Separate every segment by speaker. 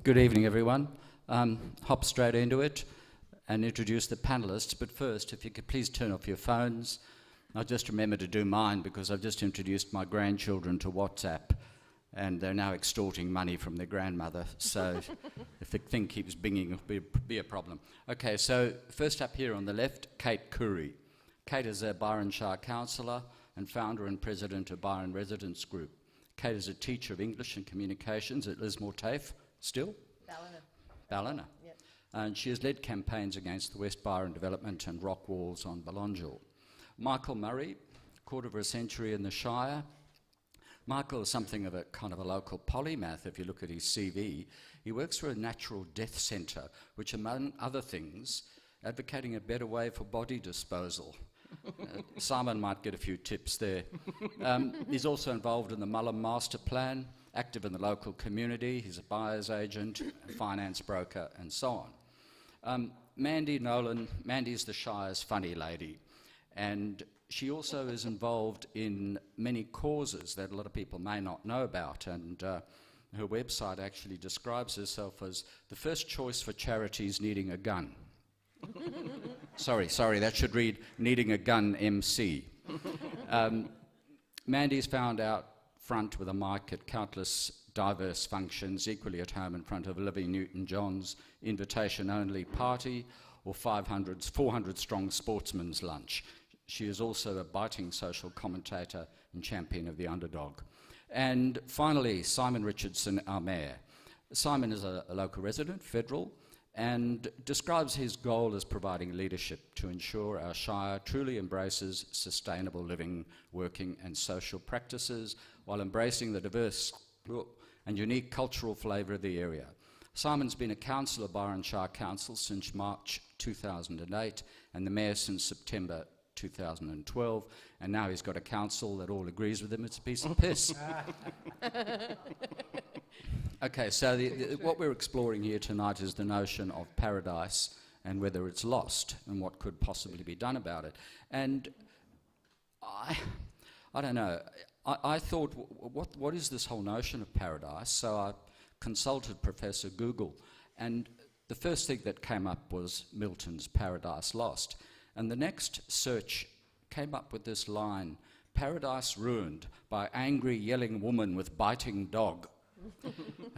Speaker 1: Good evening, everyone. Hop straight into it and introduce the panellists. But first, if you could please turn off your phones. I just remember to do mine because I've just introduced my grandchildren to WhatsApp and they're now extorting money from their grandmother. So if the thing keeps binging, it'll be a problem. Okay, so first up here on the left, Kate Curry. Kate is a Byron Shire councillor and founder and president of Byron Residents Group. Kate is a teacher of English and communications at Lismore TAFE, still? Ballina. Yep. And she has led campaigns against the West Byron development and rock walls on Belongil. Michael Murray, quarter of a century in the Shire. Michael is something of a kind of a local polymath if you look at his CV. He works for a natural death centre, which among other things, advocating a better way for body disposal. Simon might get a few tips there. He's also involved in the Mullum Master Plan, active in the local community. He's a buyer's agent, a finance broker, and so on. Mandy Nolan, Mandy's the Shire's funny lady, and she also is involved in many causes that a lot of people may not know about, and her website actually describes herself as the first choice for charities needing a gun. Sorry, that should read needing a gun MC. Mandy's found out front with a mic at countless diverse functions, equally at home in front of Olivia Newton-John's invitation-only party or 400-strong sportsman's lunch. She is also a biting social commentator and champion of the underdog. And finally, Simon Richardson, our mayor. Simon is a local resident, federal, and describes his goal as providing leadership to ensure our Shire truly embraces sustainable living, working and social practices while embracing the diverse and unique cultural flavour of the area. Simon's been a councillor of Byron Shire Council since March 2008 and the mayor since September 2012, and now he's got a council that all agrees with him it's a piece of piss. Okay, so what we're exploring here tonight is the notion of paradise and whether it's lost and what could possibly be done about it. And I don't know, I thought, what is this whole notion of paradise? So I consulted Professor Google, and the first thing that came up was Milton's Paradise Lost. And the next search came up with this line, paradise ruined by angry yelling woman with biting dog. And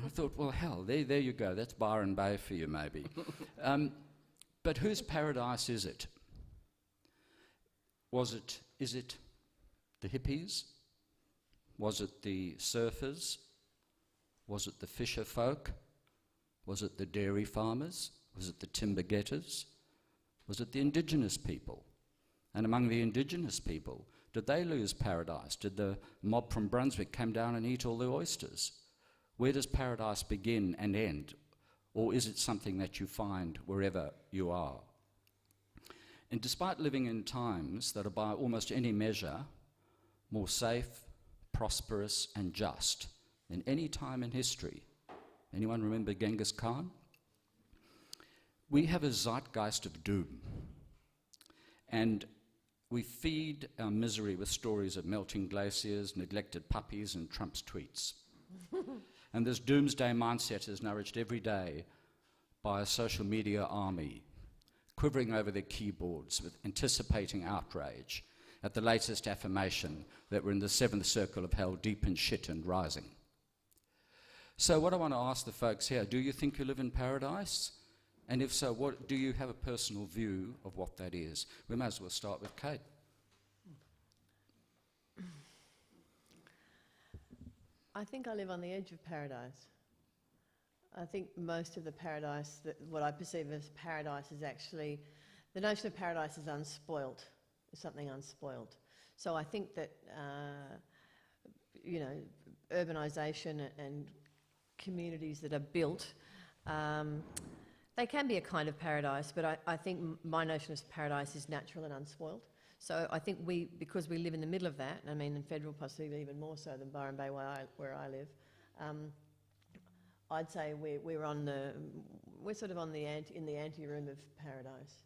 Speaker 1: I thought, well, hell, there you go. That's Byron Bay for you, maybe. But whose paradise is it? Is it the hippies? Was it the surfers? Was it the fisher folk? Was it the dairy farmers? Was it the timber getters? Was it the indigenous people? And among the indigenous people, did they lose paradise? Did the mob from Brunswick come down and eat all the oysters? Where does paradise begin and end? Or is it something that you find wherever you are? And despite living in times that are by almost any measure more safe, prosperous and just than any time in history, anyone remember Genghis Khan? We have a zeitgeist of doom. And we feed our misery with stories of melting glaciers, neglected puppies and Trump's tweets. And this doomsday mindset is nourished every day by a social media army, quivering over their keyboards with anticipating outrage at the latest affirmation that we're in the seventh circle of hell, deep in shit and rising. So what I want to ask the folks here, do you think you live in paradise? And if so, what do you have a personal view of what that is? We may as well start with Kate.
Speaker 2: I think I live on the edge of paradise. I think most of the paradise, what I perceive as paradise is actually, the notion of paradise is unspoilt, is something unspoilt. So I think that, urbanisation and communities that are built, they can be a kind of paradise, but I think my notion of paradise is natural and unspoilt. So I think because we live in the middle of that, I mean in Federal possibly even more so than Byron Bay where I live, I'd say we're sort of in the ante-room of paradise.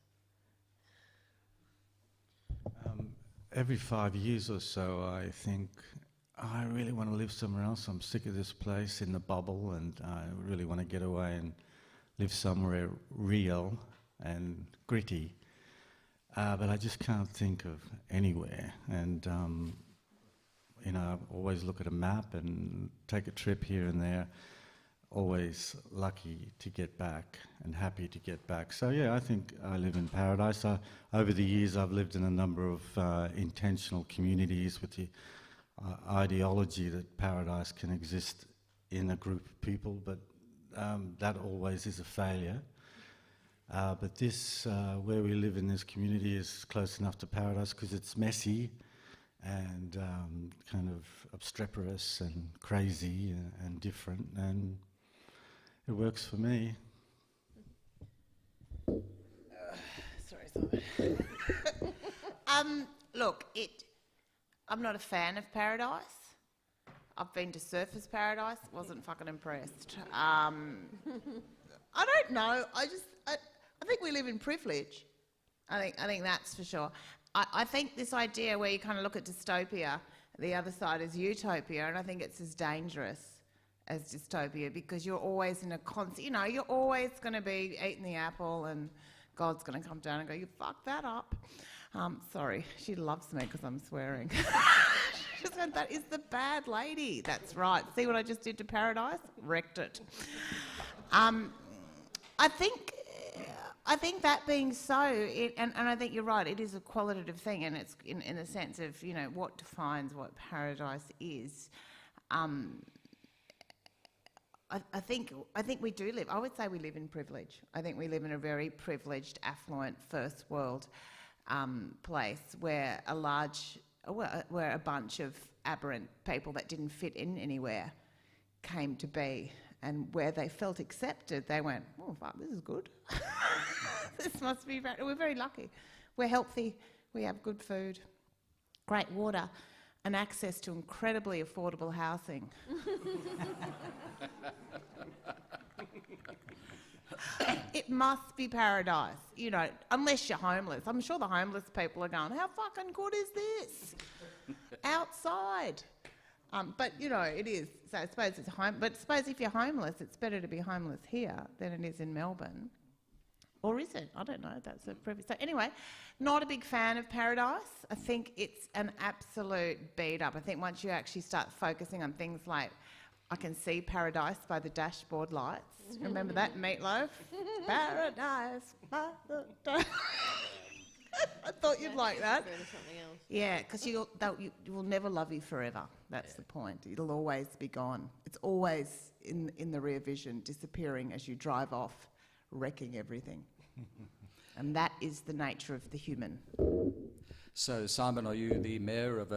Speaker 3: Every 5 years or so, I think I really want to live somewhere else. I'm sick of this place in the bubble, and I really want to get away and live somewhere real and gritty. But I just can't think of anywhere. And, I always look at a map and take a trip here and there. Always lucky to get back and happy to get back. So, yeah, I think I live in paradise. Over the years, I've lived in a number of intentional communities with the ideology that paradise can exist in a group of people, but that always is a failure. But this, where we live in this community, is close enough to paradise because it's messy and kind of obstreperous and crazy and different, and it works for me.
Speaker 4: Sorry. Look, I'm not a fan of paradise. I've been to Surfers Paradise, wasn't fucking impressed. I don't know. I think we live in privilege. I think that's for sure. I think this idea where you kind of look at dystopia, the other side is utopia, and I think it's as dangerous as dystopia because you're always in a constant, you're always going to be eating the apple and God's going to come down and go, you fucked that up. Sorry, she loves me because I'm swearing. She said, that is the bad lady. That's right. See what I just did to paradise? Wrecked it. I think that being so, and I think you're right, it is a qualitative thing, and it's in the sense of, what defines what paradise is. I think we do live, I would say we live in privilege. I think we live in a very privileged, affluent, first world place where where a bunch of aberrant people that didn't fit in anywhere came to be, and where they felt accepted, they went, oh, fuck, this is good. This must be we're very lucky. We're healthy, we have good food, great water, and access to incredibly affordable housing. It must be paradise, unless you're homeless. I'm sure the homeless people are going, how fucking good is this? Outside. But, it is. So I suppose it's but suppose if you're homeless, it's better to be homeless here than it is in Melbourne. Or is it? I don't know. That's a privilege. So anyway, not a big fan of paradise. I think it's an absolute beat up. I think once you actually start focusing on things like, I can see paradise by the dashboard lights. Remember that, Meatloaf? Paradise by the I thought you'd like that. Yeah, because you will never love you forever. That's the point. It'll always be gone. It's always in the rear vision, disappearing as you drive off, wrecking everything. And that is the nature of the human.
Speaker 1: So, Simon, are you the mayor of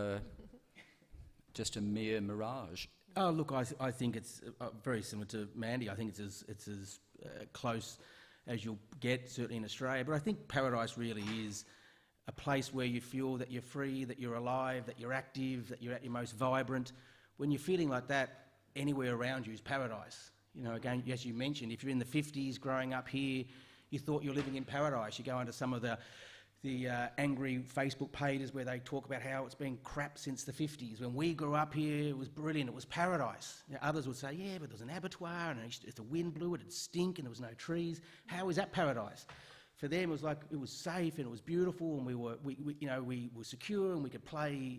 Speaker 1: just a mere mirage?
Speaker 5: Oh, look, I think it's very similar to Mandy. I think it's as close as you'll get, certainly in Australia. But I think paradise really is a place where you feel that you're free, that you're alive, that you're active, that you're at your most vibrant. When you're feeling like that, anywhere around you is paradise. Again, as you mentioned, if you're in the 50s growing up here, you thought you're living in paradise. You go into some of the angry Facebook pages where they talk about how it's been crap since the 50s. When we grew up here, it was brilliant, it was paradise. Others would say, yeah, but there was an abattoir and if the wind blew, it'd stink and there was no trees. How is that paradise? For them, it was like it was safe and it was beautiful, and we were secure and we could play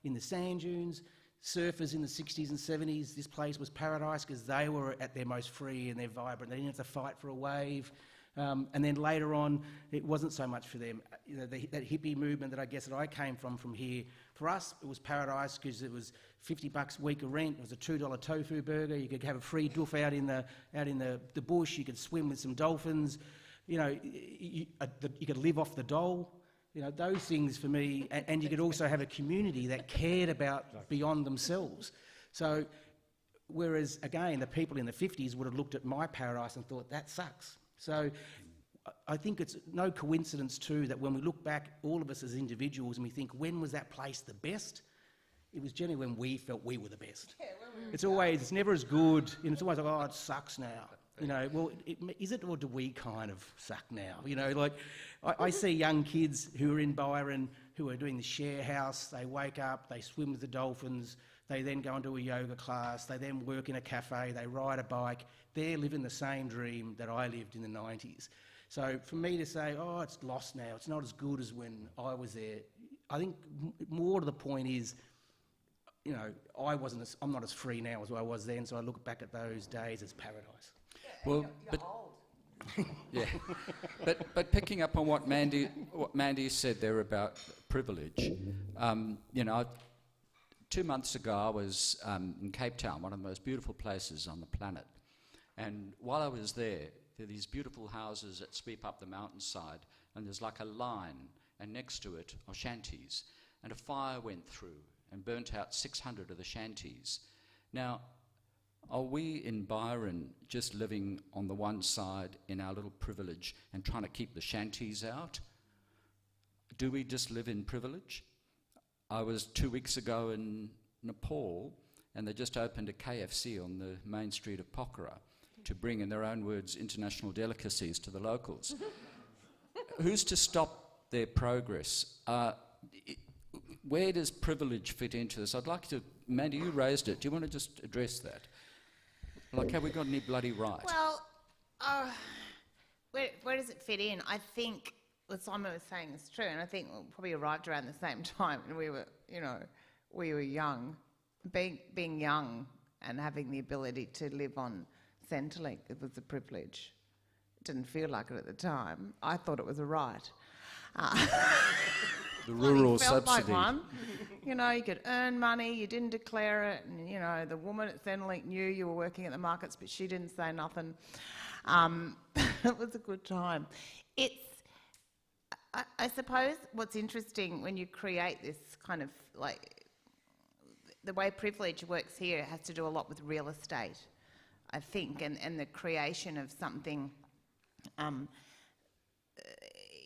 Speaker 5: in the sand dunes. Surfers in the 60s and 70s, this place was paradise because they were at their most free and they're vibrant. They didn't have to fight for a wave. And then later on, it wasn't so much for them. That hippie movement that I guess that I came from here, for us, it was paradise because it was $50 a week of rent. It was a $2 tofu burger. You could have a free doof out in the bush. You could swim with some dolphins. You could live off the dole. Those things for me, and you could also have a community that cared about beyond themselves. So, whereas again, the people in the 50s would have looked at my paradise and thought, that sucks. So I think it's no coincidence too that when we look back, all of us as individuals, and we think, when was that place the best? It was generally when we felt we were the best. It's never as good, and it's always like, oh, it sucks now. Is it, or do we kind of suck now? I see young kids who are in Byron who are doing the share house. They wake up, they swim with the dolphins, they then go into a yoga class, they then work in a cafe, they ride a bike. They're living the same dream that I lived in the 90s. So for me to say, oh, it's lost now, it's not as good as when I was there, I think more to the point is, you know, I'm not as free now as I was then, so I look back at those days as paradise.
Speaker 1: Well, but yeah, but picking up on what Mandy said there about privilege, you know, 2 months ago I was in Cape Town, one of the most beautiful places on the planet, and while I was there are these beautiful houses that sweep up the mountainside, and there's like a line, and next to it are shanties, and a fire went through and burnt out 600 of the shanties. Now, are we in Byron just living on the one side in our little privilege and trying to keep the shanties out? Do we just live in privilege? I was 2 weeks ago in Nepal, and they just opened a KFC on the main street of Pokhara to bring, in their own words, international delicacies to the locals. Who's to stop their progress? Where does privilege fit into this? I'd like to, Mandy, you raised it. Do you want to just address that? Like, have we got any bloody right?
Speaker 4: Well, where does it fit in? I think what Simon was saying is true, and I think we probably arrived around the same time, and we were young. Being young and having the ability to live on Centrelink, it was a privilege. It didn't feel like it at the time. I thought it was a right.
Speaker 1: The rural
Speaker 4: felt
Speaker 1: subsidy.
Speaker 4: Like one. You know, you could earn money, you didn't declare it, and, you know, the woman at Centrelink knew you were working at the markets, but she didn't say nothing. It was a good time. I suppose what's interesting when you create this kind of, like, the way privilege works here has to do a lot with real estate, I think, and the creation of something.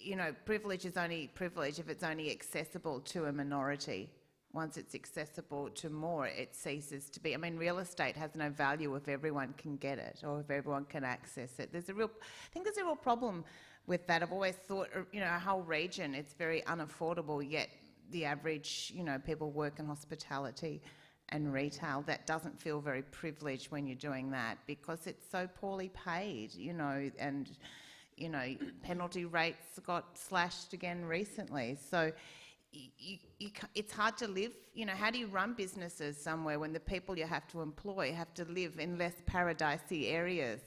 Speaker 4: You know, privilege is only privilege if it's only accessible to a minority. Once it's accessible to more, it ceases to be. I mean, real estate has no value if everyone can get it or if everyone can access it. I think there's a real problem with that. I've always thought, you know, our whole region, it's very unaffordable, yet the average, you know, people work in hospitality and retail. That doesn't feel very privileged when you're doing that because it's so poorly paid, you know, and you know, penalty rates got slashed again recently. So it's hard to live. You know, how do you run businesses somewhere when the people you have to employ have to live in less paradisey areas,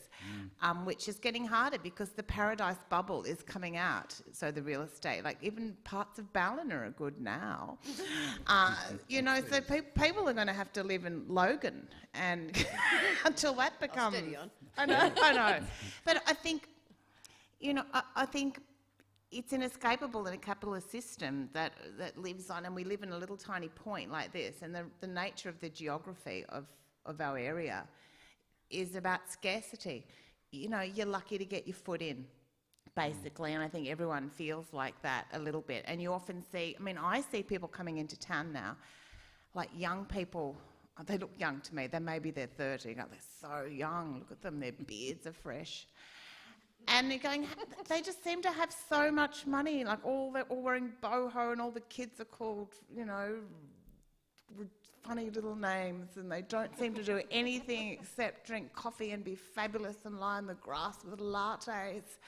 Speaker 4: which is getting harder because the paradise bubble is coming out. So the real estate, like even parts of Ballina are good now. You know, so people are going to have to live in Logan and until that becomes...
Speaker 2: Steady on.
Speaker 4: I know. But I think... You know, I think it's inescapable in a capitalist system that lives on, and we live in a little tiny point like this, and the nature of the geography of our area is about scarcity. You know, you're lucky to get your foot in, basically, and I think everyone feels like that a little bit. And you often see, I mean, I see people coming into town now, like young people. They look young to me. Maybe they're 30. They're so young. Look at them. Their beards are fresh. And they're going, they just seem to have so much money, like they're all wearing boho and all the kids are called, you know, funny little names, and they don't seem to do anything except drink coffee and be fabulous and lie in the grass with lattes.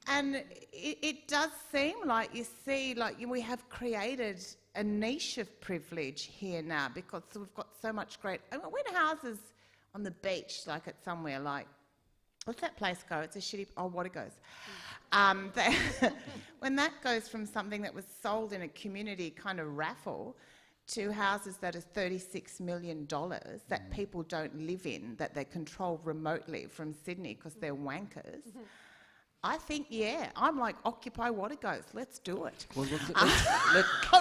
Speaker 4: And it does seem like you see, like we have created a niche of privilege here now because we've got so much great, I mean, when houses on the beach, like at somewhere like, what's that place go? It's a shitty... Oh, Watergoes. When that goes from something that was sold in a community kind of raffle to houses that is $36 million that people don't live in, that they control remotely from Sydney because they're wankers, I think, yeah, I'm like, occupy Watergoes. Let's do it.
Speaker 1: Well,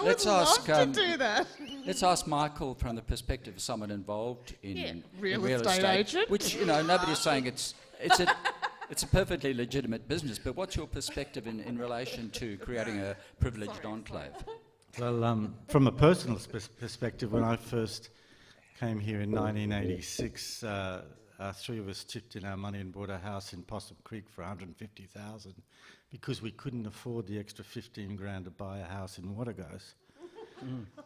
Speaker 4: Let's love to do that.
Speaker 1: Let's ask Michael from the perspective of someone involved in
Speaker 4: real
Speaker 1: real
Speaker 4: estate agent.
Speaker 1: which, you know, nobody's saying it's a perfectly legitimate business, but what's your perspective in relation to creating a privileged enclave?
Speaker 3: Well, from a personal perspective, when I first came here in 1986, three of us chipped in our money and bought a house in Possum Creek for $150,000 because we couldn't afford the extra 15 grand to buy a house in Watergoes.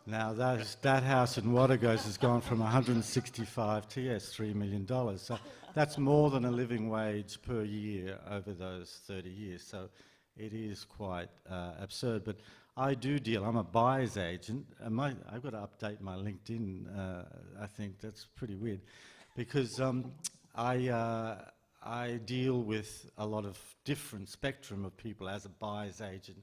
Speaker 3: Now that house in Watergoes has gone from 165 to $3 million. So that's more than a living wage per year over those 30 years. So it is quite absurd. But I do deal. I'm a buyer's agent. And I've got to update my LinkedIn. I think that's pretty weird, because I deal with a lot of different spectrum of people as a buyer's agent,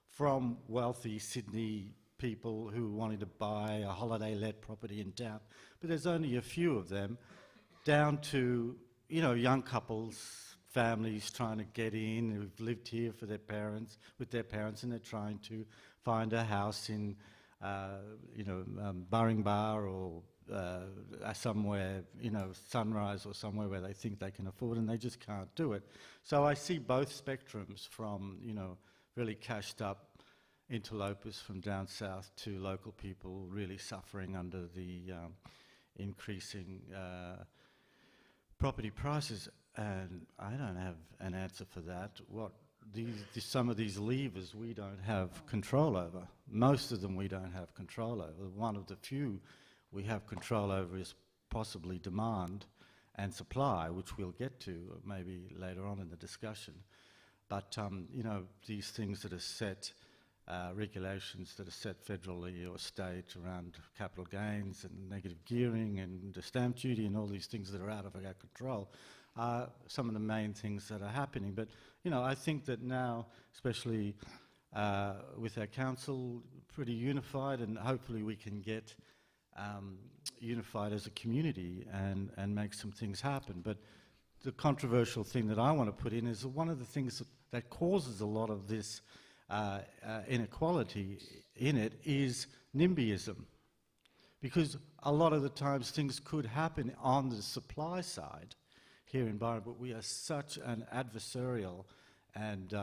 Speaker 3: from wealthy Sydney people who wanted to buy a holiday-let property in town, but there's only a few of them, down to, you know, young couples, families trying to get in, who've lived here for with their parents, and they're trying to find a house in, Burringbar or somewhere, Sunrise or somewhere where they think they can afford, and they just can't do it. So I see both spectrums, from, really cashed up interlopers from down south to local people really suffering under the increasing property prices. And I don't have an answer for that. Some of these levers we don't have control over. Most of them we don't have control over. One of the few we have control over is possibly demand and supply, which we'll get to maybe later on in the discussion. But, these things that are set, regulations that are set federally or state around capital gains and negative gearing and the stamp duty and all these things that are out of our control are some of the main things that are happening. But, I think that now, especially with our council, pretty unified, and hopefully we can get unified as a community and make some things happen. But the controversial thing that I want to put in is one of the things that causes a lot of this inequality in it is NIMBYism. Because a lot of the times things could happen on the supply side here in Byron, but we are such an adversarial and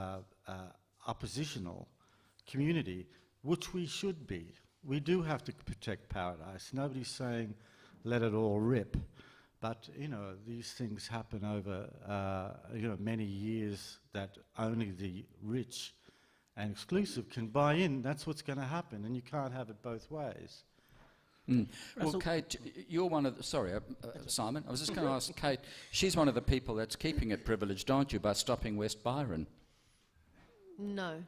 Speaker 3: oppositional community, which we should be. We do have to protect paradise. Nobody's saying let it all rip. But, these things happen over, many years that only the rich and exclusive can buy in. That's what's going to happen, and you can't have it both ways.
Speaker 1: Well, Kate, you're one of the... Sorry, Simon, I was just going to ask Kate, she's one of the people that's keeping it privileged, aren't you, by stopping West Byron?
Speaker 2: No.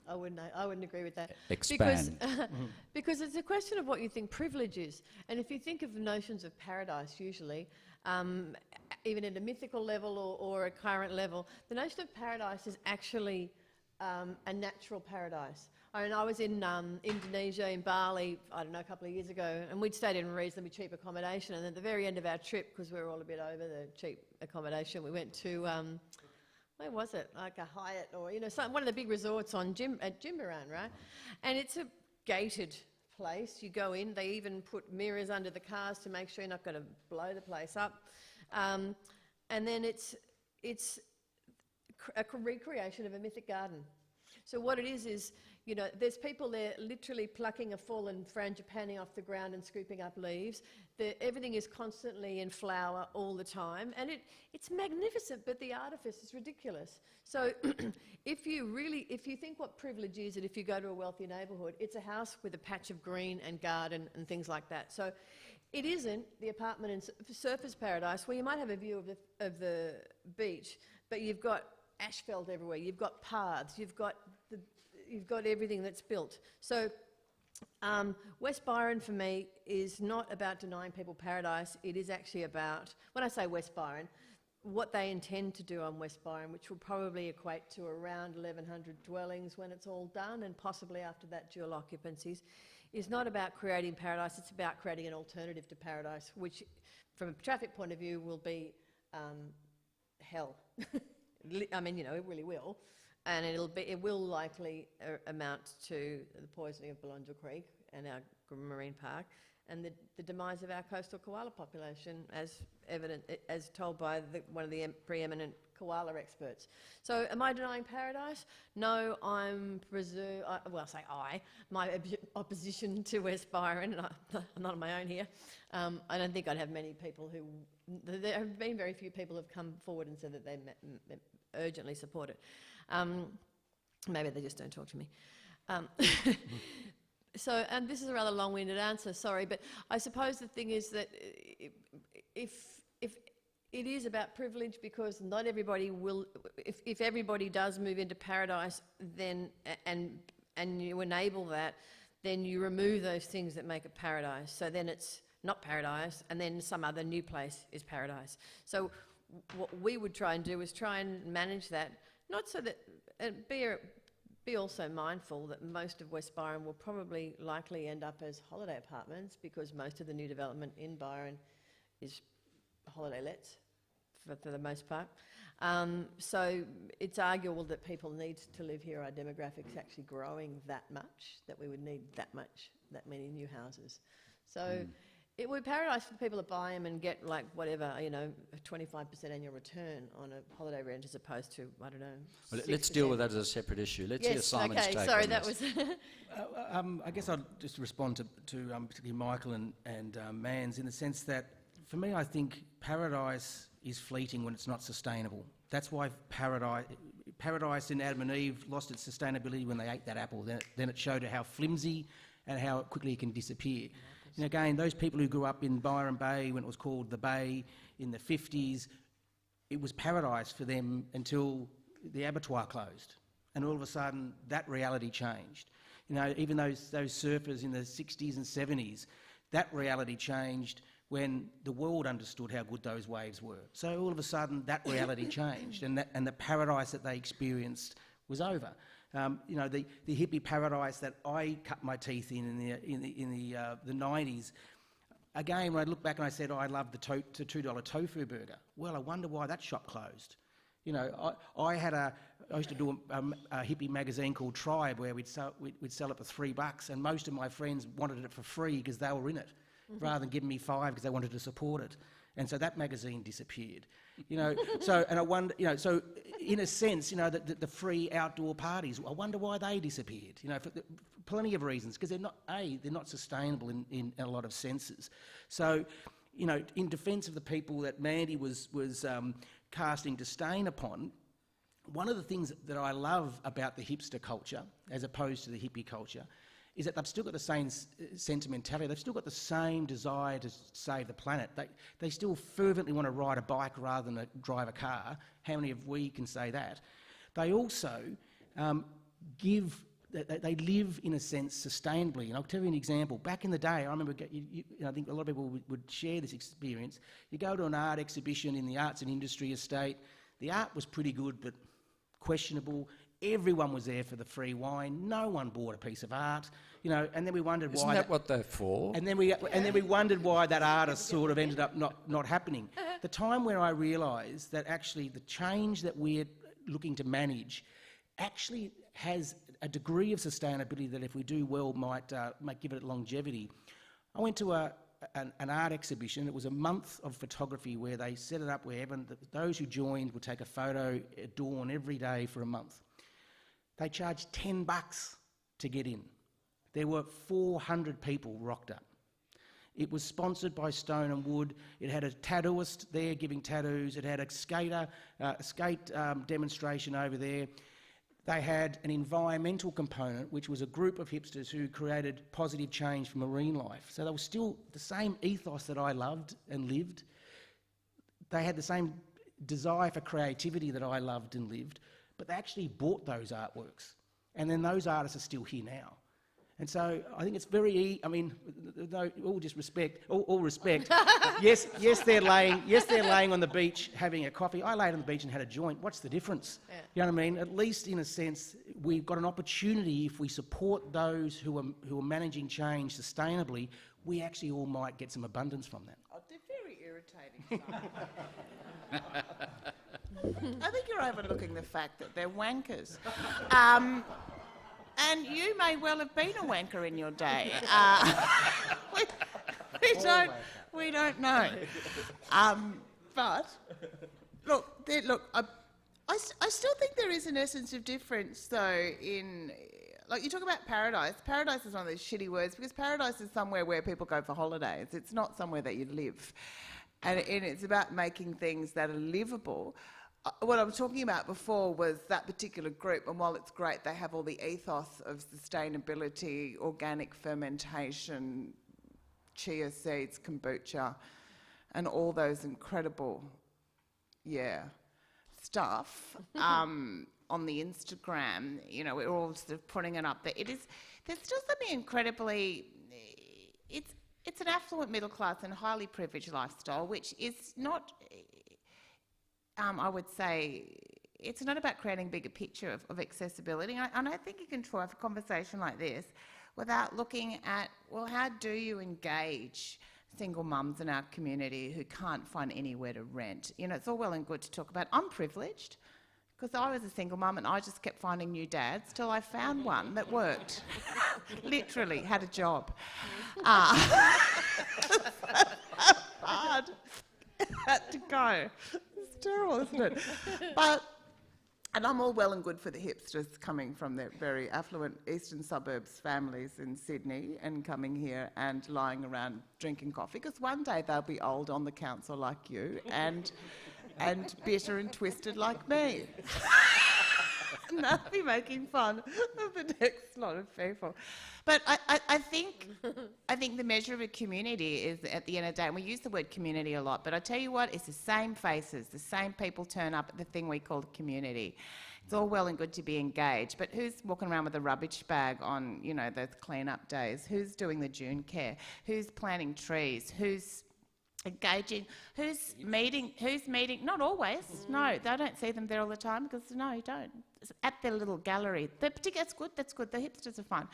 Speaker 2: I wouldn't agree with that.
Speaker 1: Expand.
Speaker 2: Because it's a question of what you think privilege is. And if you think of the notions of paradise, usually, even at a mythical level or a current level, the notion of paradise is actually a natural paradise. I mean, I was in Indonesia, in Bali, a couple of years ago, and we'd stayed in reasonably cheap accommodation. And at the very end of our trip, because we were all a bit over the cheap accommodation, we went to... where was it? Like a Hyatt or, one of the big resorts at Jimbaran, right? And it's a gated place. You go in, they even put mirrors under the cars to make sure you're not going to blow the place up. And then it's a recreation of a mythic garden. So what it is, there's people there literally plucking a fallen frangipani off the ground and scooping up leaves. Everything is constantly in flower all the time, and it's magnificent, but the artifice is ridiculous. So if you think what privilege is, and if you go to a wealthy neighbourhood, it's a house with a patch of green and garden and things like that. So it isn't the apartment in Surfers Paradise where you might have a view of the beach, but you've got asphalt everywhere, you've got paths, you've got everything that's built. So West Byron for me is not about denying people paradise. It is actually about, when I say West Byron, what they intend to do on West Byron, which will probably equate to around 1,100 dwellings when it's all done, and possibly after that dual occupancies, is not about creating paradise. It's about creating an alternative to paradise, which from a traffic point of view will be hell. I mean, it really will. And it will likely amount to the poisoning of Belongil Creek and our marine park, and the demise of our coastal koala population, as told by one of the preeminent koala experts. So, am I denying paradise? No, my opposition to West Byron, and I'm not on my own here. I don't think I'd have many people who. There have been very few people who have come forward and said that they urgently support it. Maybe they just don't talk to me. So, and this is a rather long-winded answer, sorry, but I suppose the thing is that if it is about privilege, because not everybody will, if everybody does move into paradise, then, and you enable that, then you remove those things that make it paradise. So then it's not paradise, and then some other new place is paradise. So what we would try and do is try and manage that, not so that, be also mindful that most of West Byron will probably likely end up as holiday apartments, because most of the new development in Byron is holiday lets for the most part. So it's arguable that people need to live here. Our demographics actually growing that much, that we would need that many new houses. So it would be paradise for the people that buy them and get like whatever, you know, a 25% annual return on a holiday rent as opposed to, I don't know,
Speaker 1: Well, let's deal with that as a separate issue. Let's hear
Speaker 2: yes,
Speaker 1: Simon's
Speaker 2: okay,
Speaker 1: take
Speaker 2: sorry,
Speaker 1: on
Speaker 2: that
Speaker 1: this.
Speaker 2: was...
Speaker 5: I guess I'd just respond to particularly Michael and Mans, in the sense that, for me, I think paradise is fleeting when it's not sustainable. That's why paradise in Adam and Eve lost its sustainability when they ate that apple. Then it showed how flimsy and how quickly it can disappear. And again, those people who grew up in Byron Bay when it was called the Bay in the 50s, it was paradise for them until the abattoir closed. And all of a sudden, that reality changed. You know, even those surfers in the 60s and 70s, that reality changed when the world understood how good those waves were. So all of a sudden, that reality changed, and the paradise that they experienced was over. You know, the hippie paradise that I cut my teeth in the 90s. Again, when I look back and I said, oh, I love the $2 tofu burger. Well, I wonder why that shop closed. You know, I used to do a hippie magazine called Tribe, where we'd sell it for $3, and most of my friends wanted it for free because they were in it, rather than giving me $5 because they wanted to support it. And so that magazine disappeared. You know, so, and I wonder, you know, so in a sense, you know, the free outdoor parties, I wonder why they disappeared. You know, for plenty of reasons, because they're not sustainable in a lot of senses. So, you know, in defence of the people that Mandy was casting disdain upon, one of the things that I love about the hipster culture, as opposed to the hippie culture, is that they've still got the same sentimentality. They've still got the same desire to save the planet. They still fervently want to ride a bike rather than drive a car. How many of we can say that? They also they live, in a sense, sustainably. And I'll tell you an example. Back in the day, I remember, I think a lot of people would share this experience. You go to an art exhibition in the Arts and Industry Estate. The art was pretty good, but questionable. Everyone was there for the free wine. No one bought a piece of art, you know. And then we wondered why.
Speaker 1: Isn't that what they're for?
Speaker 5: And then we wondered why that artist sort of ended up not happening. The time where I realised that actually the change that we're looking to manage actually has a degree of sustainability that, if we do well, might give it longevity. I went to an art exhibition. It was a month of photography where they set it up where those who joined would take a photo at dawn every day for a month. They charged $10 to get in. There were 400 people rocked up. It was sponsored by Stone and Wood. It had a tattooist there giving tattoos. It had a skate demonstration over there. They had an environmental component, which was a group of hipsters who created positive change for marine life. So they were still the same ethos that I loved and lived. They had the same desire for creativity that I loved and lived, but they actually bought those artworks. And then those artists are still here now. And so I think it's very, I mean, no, all respect. yes, they're laying on the beach having a coffee. I laid on the beach and had a joint. What's the difference? Yeah. You know what I mean? At least in a sense, we've got an opportunity, if we support those who are managing change sustainably, we actually all might get some abundance from that.
Speaker 4: Oh, they're very irritating. I think you're overlooking the fact that they're wankers. And you may well have been a wanker in your day. We don't know. But look, I still think there is an essence of difference, though. In, like, you talk about paradise. Paradise is one of those shitty words, because paradise is somewhere where people go for holidays. It's not somewhere that you live, and it's about making things that are livable. what I was talking about before was that particular group, and while it's great, they have all the ethos of sustainability, organic fermentation, chia seeds, kombucha, and all those incredible, stuff on the Instagram. You know, we're all sort of putting it up there. There's still something incredibly, it's an affluent middle class and highly privileged lifestyle, which is not, I would say, it's not about creating a bigger picture of accessibility. And I think you can have a conversation like this without looking at, well, how do you engage single mums in our community who can't find anywhere to rent? You know, it's all well and good to talk about. I'm privileged because I was a single mum and I just kept finding new dads till I found one that worked. Literally had a job. Hard. Had to go. It's terrible, isn't it? And I'm all well and good for the hipsters coming from their very affluent eastern suburbs families in Sydney and coming here and lying around drinking coffee, because one day they'll be old on the council like you and bitter and twisted like me. And they'll be making fun of the next lot of people. But I think the measure of a community is, at the end of the day, and we use the word community a lot, but I tell you what, it's the same faces, the same people turn up at the thing we call community. It's all well and good to be engaged, but who's walking around with a rubbish bag on, you know, those clean-up days? Who's doing the June care? Who's planting trees? Who's engaging? Who's meeting? Not always. No, they don't see them there all the time because, no, you don't. It's at their little gallery. That's good. The hipsters are fine.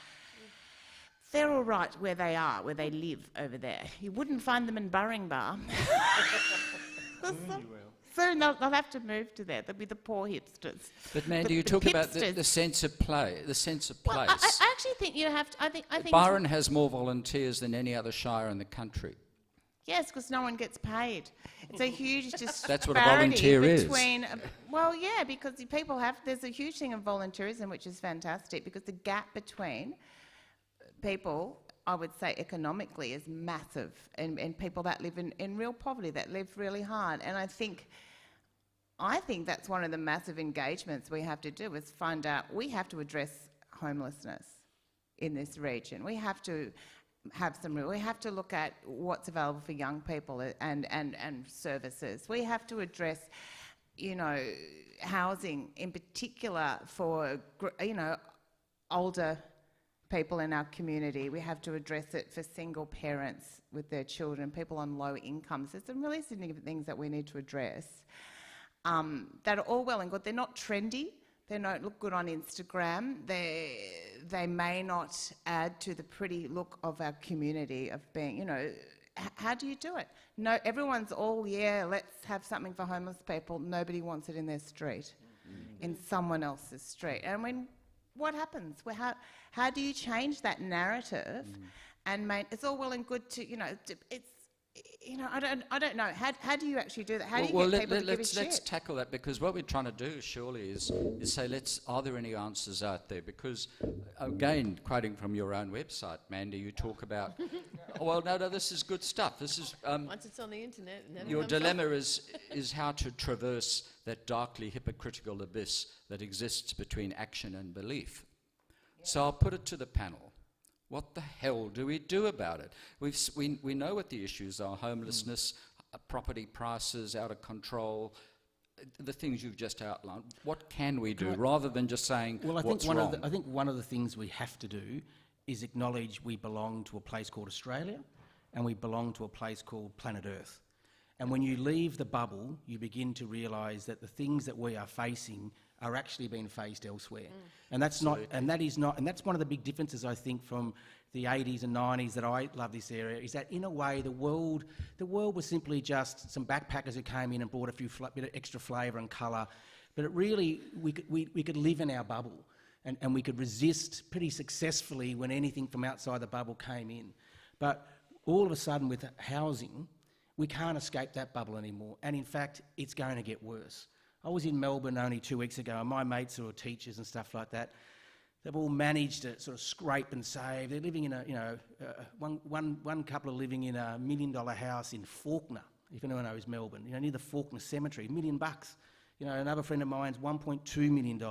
Speaker 4: They're all right where they are, where they live over there. You wouldn't find them in Burringbar. Soon they'll have to move to there. They'll be the poor hipsters.
Speaker 1: But Mandy, you talk about the sense of play, the sense of place.
Speaker 4: Well, I actually think you have to. I think
Speaker 1: Byron has more volunteers than any other shire in the country.
Speaker 4: Yes, because no one gets paid. It's a huge disparity.
Speaker 1: That's what a volunteer is.
Speaker 4: Well, yeah, because there's a huge thing of volunteerism, which is fantastic, because the gap between people, I would say, economically is massive, and people that live in real poverty, that live really hard. And I think that's one of the massive engagements we have to do, is find out, we have to address homelessness in this region. We have to we have to look at what's available for young people and services. We have to address, you know, housing in particular for, you know, older people in our community. We have to address it for single parents with their children, people on low incomes. There's some really significant things that we need to address that are all well and good. They're not trendy. They don't look good on Instagram. They may not add to the pretty look of our community of being, you know, how do you do it? No, everyone's all, let's have something for homeless people. Nobody wants it in their street, in someone else's street. And when, what happens? Well, how do you change that narrative? And it's all well and good to, you know, it's, you know, I don't know. How do you actually do that? How do you get people to give a shit?
Speaker 1: Let's tackle that, because what we're trying to do, surely, is say, are there any answers out there? Because, again, quoting from your own website, Mandy, you talk about, this is good stuff. This is
Speaker 2: once it's on the internet, it never
Speaker 1: your
Speaker 2: comes
Speaker 1: dilemma is how to traverse that darkly hypocritical abyss that exists between action and belief. Yeah. So I'll put it to the panel. What the hell do we do about it? We know what the issues are: homelessness, property prices out of control, the things you've just outlined. What can we do, rather than just saying,
Speaker 5: well, I
Speaker 1: what's
Speaker 5: think
Speaker 1: wrong?
Speaker 5: I think one of the things we have to do is acknowledge we belong to a place called Australia, and we belong to a place called planet Earth. And when you leave the bubble, you begin to realise that the things that we are facing are actually being faced elsewhere. And that's not, and that is not, and that's one of the big differences, I think, from the 80s and 90s that I love this area, is that in a way the world was simply just some backpackers who came in and brought a bit of extra flavour and colour. But it really, we could live in our bubble, and we could resist pretty successfully when anything from outside the bubble came in. But all of a sudden with housing, we can't escape that bubble anymore. And in fact, it's going to get worse. I was in Melbourne only 2 weeks ago, and my mates who are teachers and stuff like that, they've all managed to sort of scrape and save. They're living in one couple are living in $1 million house in Fawkner, if anyone knows Melbourne, near the Fawkner Cemetery, $1 million. You know, another friend of mine's $1.2 million.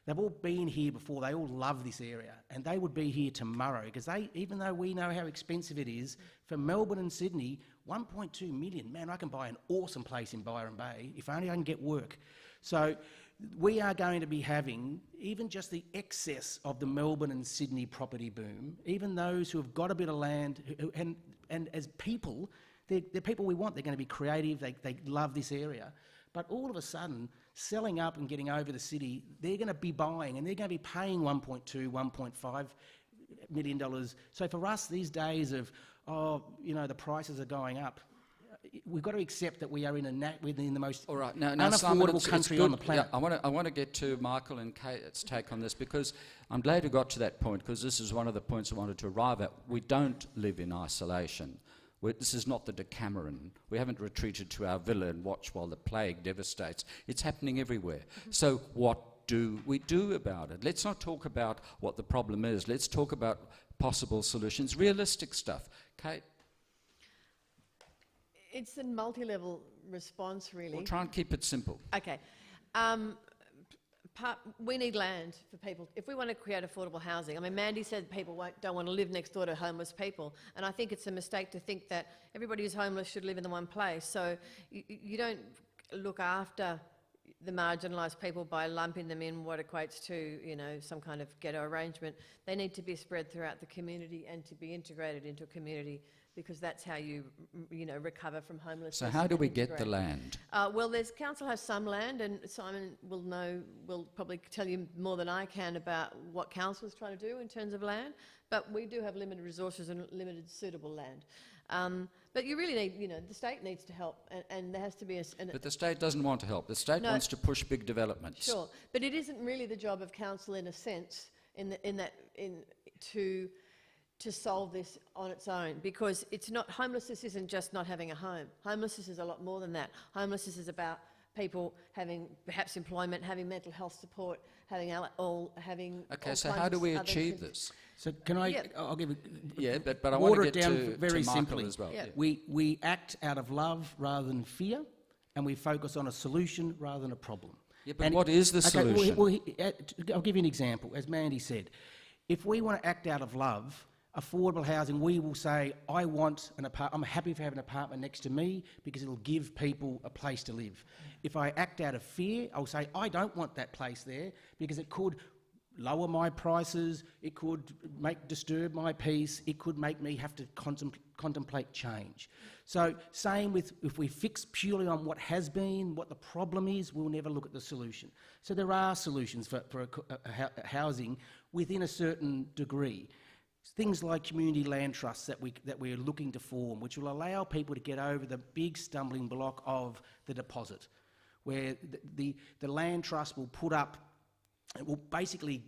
Speaker 5: They've all been here before. They all love this area, and they would be here tomorrow because even though we know how expensive it is for Melbourne and Sydney, 1.2 million. Man, I can buy an awesome place in Byron Bay if only I can get work. So we are going to be having even just the excess of the Melbourne and Sydney property boom. Even those who have got a bit of land, and as people, they're people we want. They're going to be creative. They love this area. But all of a sudden, selling up and getting over the city, they're going to be buying and they're going to be paying $1.2, $1.5 million. So for us, these days of, the prices are going up, we've got to accept that we are within the most
Speaker 1: All right, now
Speaker 5: unaffordable
Speaker 1: Simon, it's
Speaker 5: country
Speaker 1: good.
Speaker 5: on the planet.
Speaker 1: Yeah, I want to get to Michael and Kate's take on this because I'm glad you got to that point because this is one of the points I wanted to arrive at. We don't live in isolation. This is not the Decameron. We haven't retreated to our villa and watched while the plague devastates. It's happening everywhere. So what do we do about it? Let's not talk about what the problem is. Let's talk about possible solutions, realistic stuff. Kate?
Speaker 2: It's a multi-level response, really.
Speaker 1: We'll try and keep it simple.
Speaker 2: Okay. We need land for people. If we want to create affordable housing, I mean, Mandy said people don't want to live next door to homeless people, and I think it's a mistake to think that everybody who's homeless should live in the one place. So you don't look after the marginalised people by lumping them in what equates to, some kind of ghetto arrangement. They need to be spread throughout the community and to be integrated into a community, because that's how you recover from homelessness.
Speaker 1: So how do
Speaker 2: and
Speaker 1: we get the
Speaker 2: integrate.
Speaker 1: land?
Speaker 2: Well, council has some land, and Simon will probably tell you more than I can about what council is trying to do in terms of land. But we do have limited resources and limited suitable land. But you really need, the state needs to help, and there has to be
Speaker 1: But the state doesn't want to help. The state wants to push big developments.
Speaker 2: Sure, but it isn't really the job of council, in a sense, to solve this on its own, because homelessness isn't just not having a home. Homelessness is a lot more than that. Homelessness is about people having perhaps employment, having mental health support, having.
Speaker 1: Okay, so how do we achieve this?
Speaker 5: So can I?
Speaker 2: Yeah.
Speaker 5: I'll give it.
Speaker 1: Yeah, but I want
Speaker 5: water
Speaker 1: to
Speaker 5: it
Speaker 1: get
Speaker 5: down
Speaker 1: to
Speaker 5: very
Speaker 1: Michael
Speaker 5: simply.
Speaker 1: as well.
Speaker 2: Yeah.
Speaker 5: We act out of love rather than fear, and we focus on a solution rather than a problem.
Speaker 1: Yeah, but what is the solution?
Speaker 5: I'll give you an example. As Mandy said, if we want to act out of love, affordable housing, we will say, I want an apartment. I'm happy to have an apartment next to me because it'll give people a place to live. If I act out of fear, I'll say, I don't want that place there because it could lower my prices, it could disturb my peace, it could make me have to contemplate change. So same with, if we fix purely on what has been, what the problem is, we'll never look at the solution. So there are solutions for housing within a certain degree. Things like community land trusts that we're looking to form, which will allow people to get over the big stumbling block of the deposit, where the land trust will put up, it will basically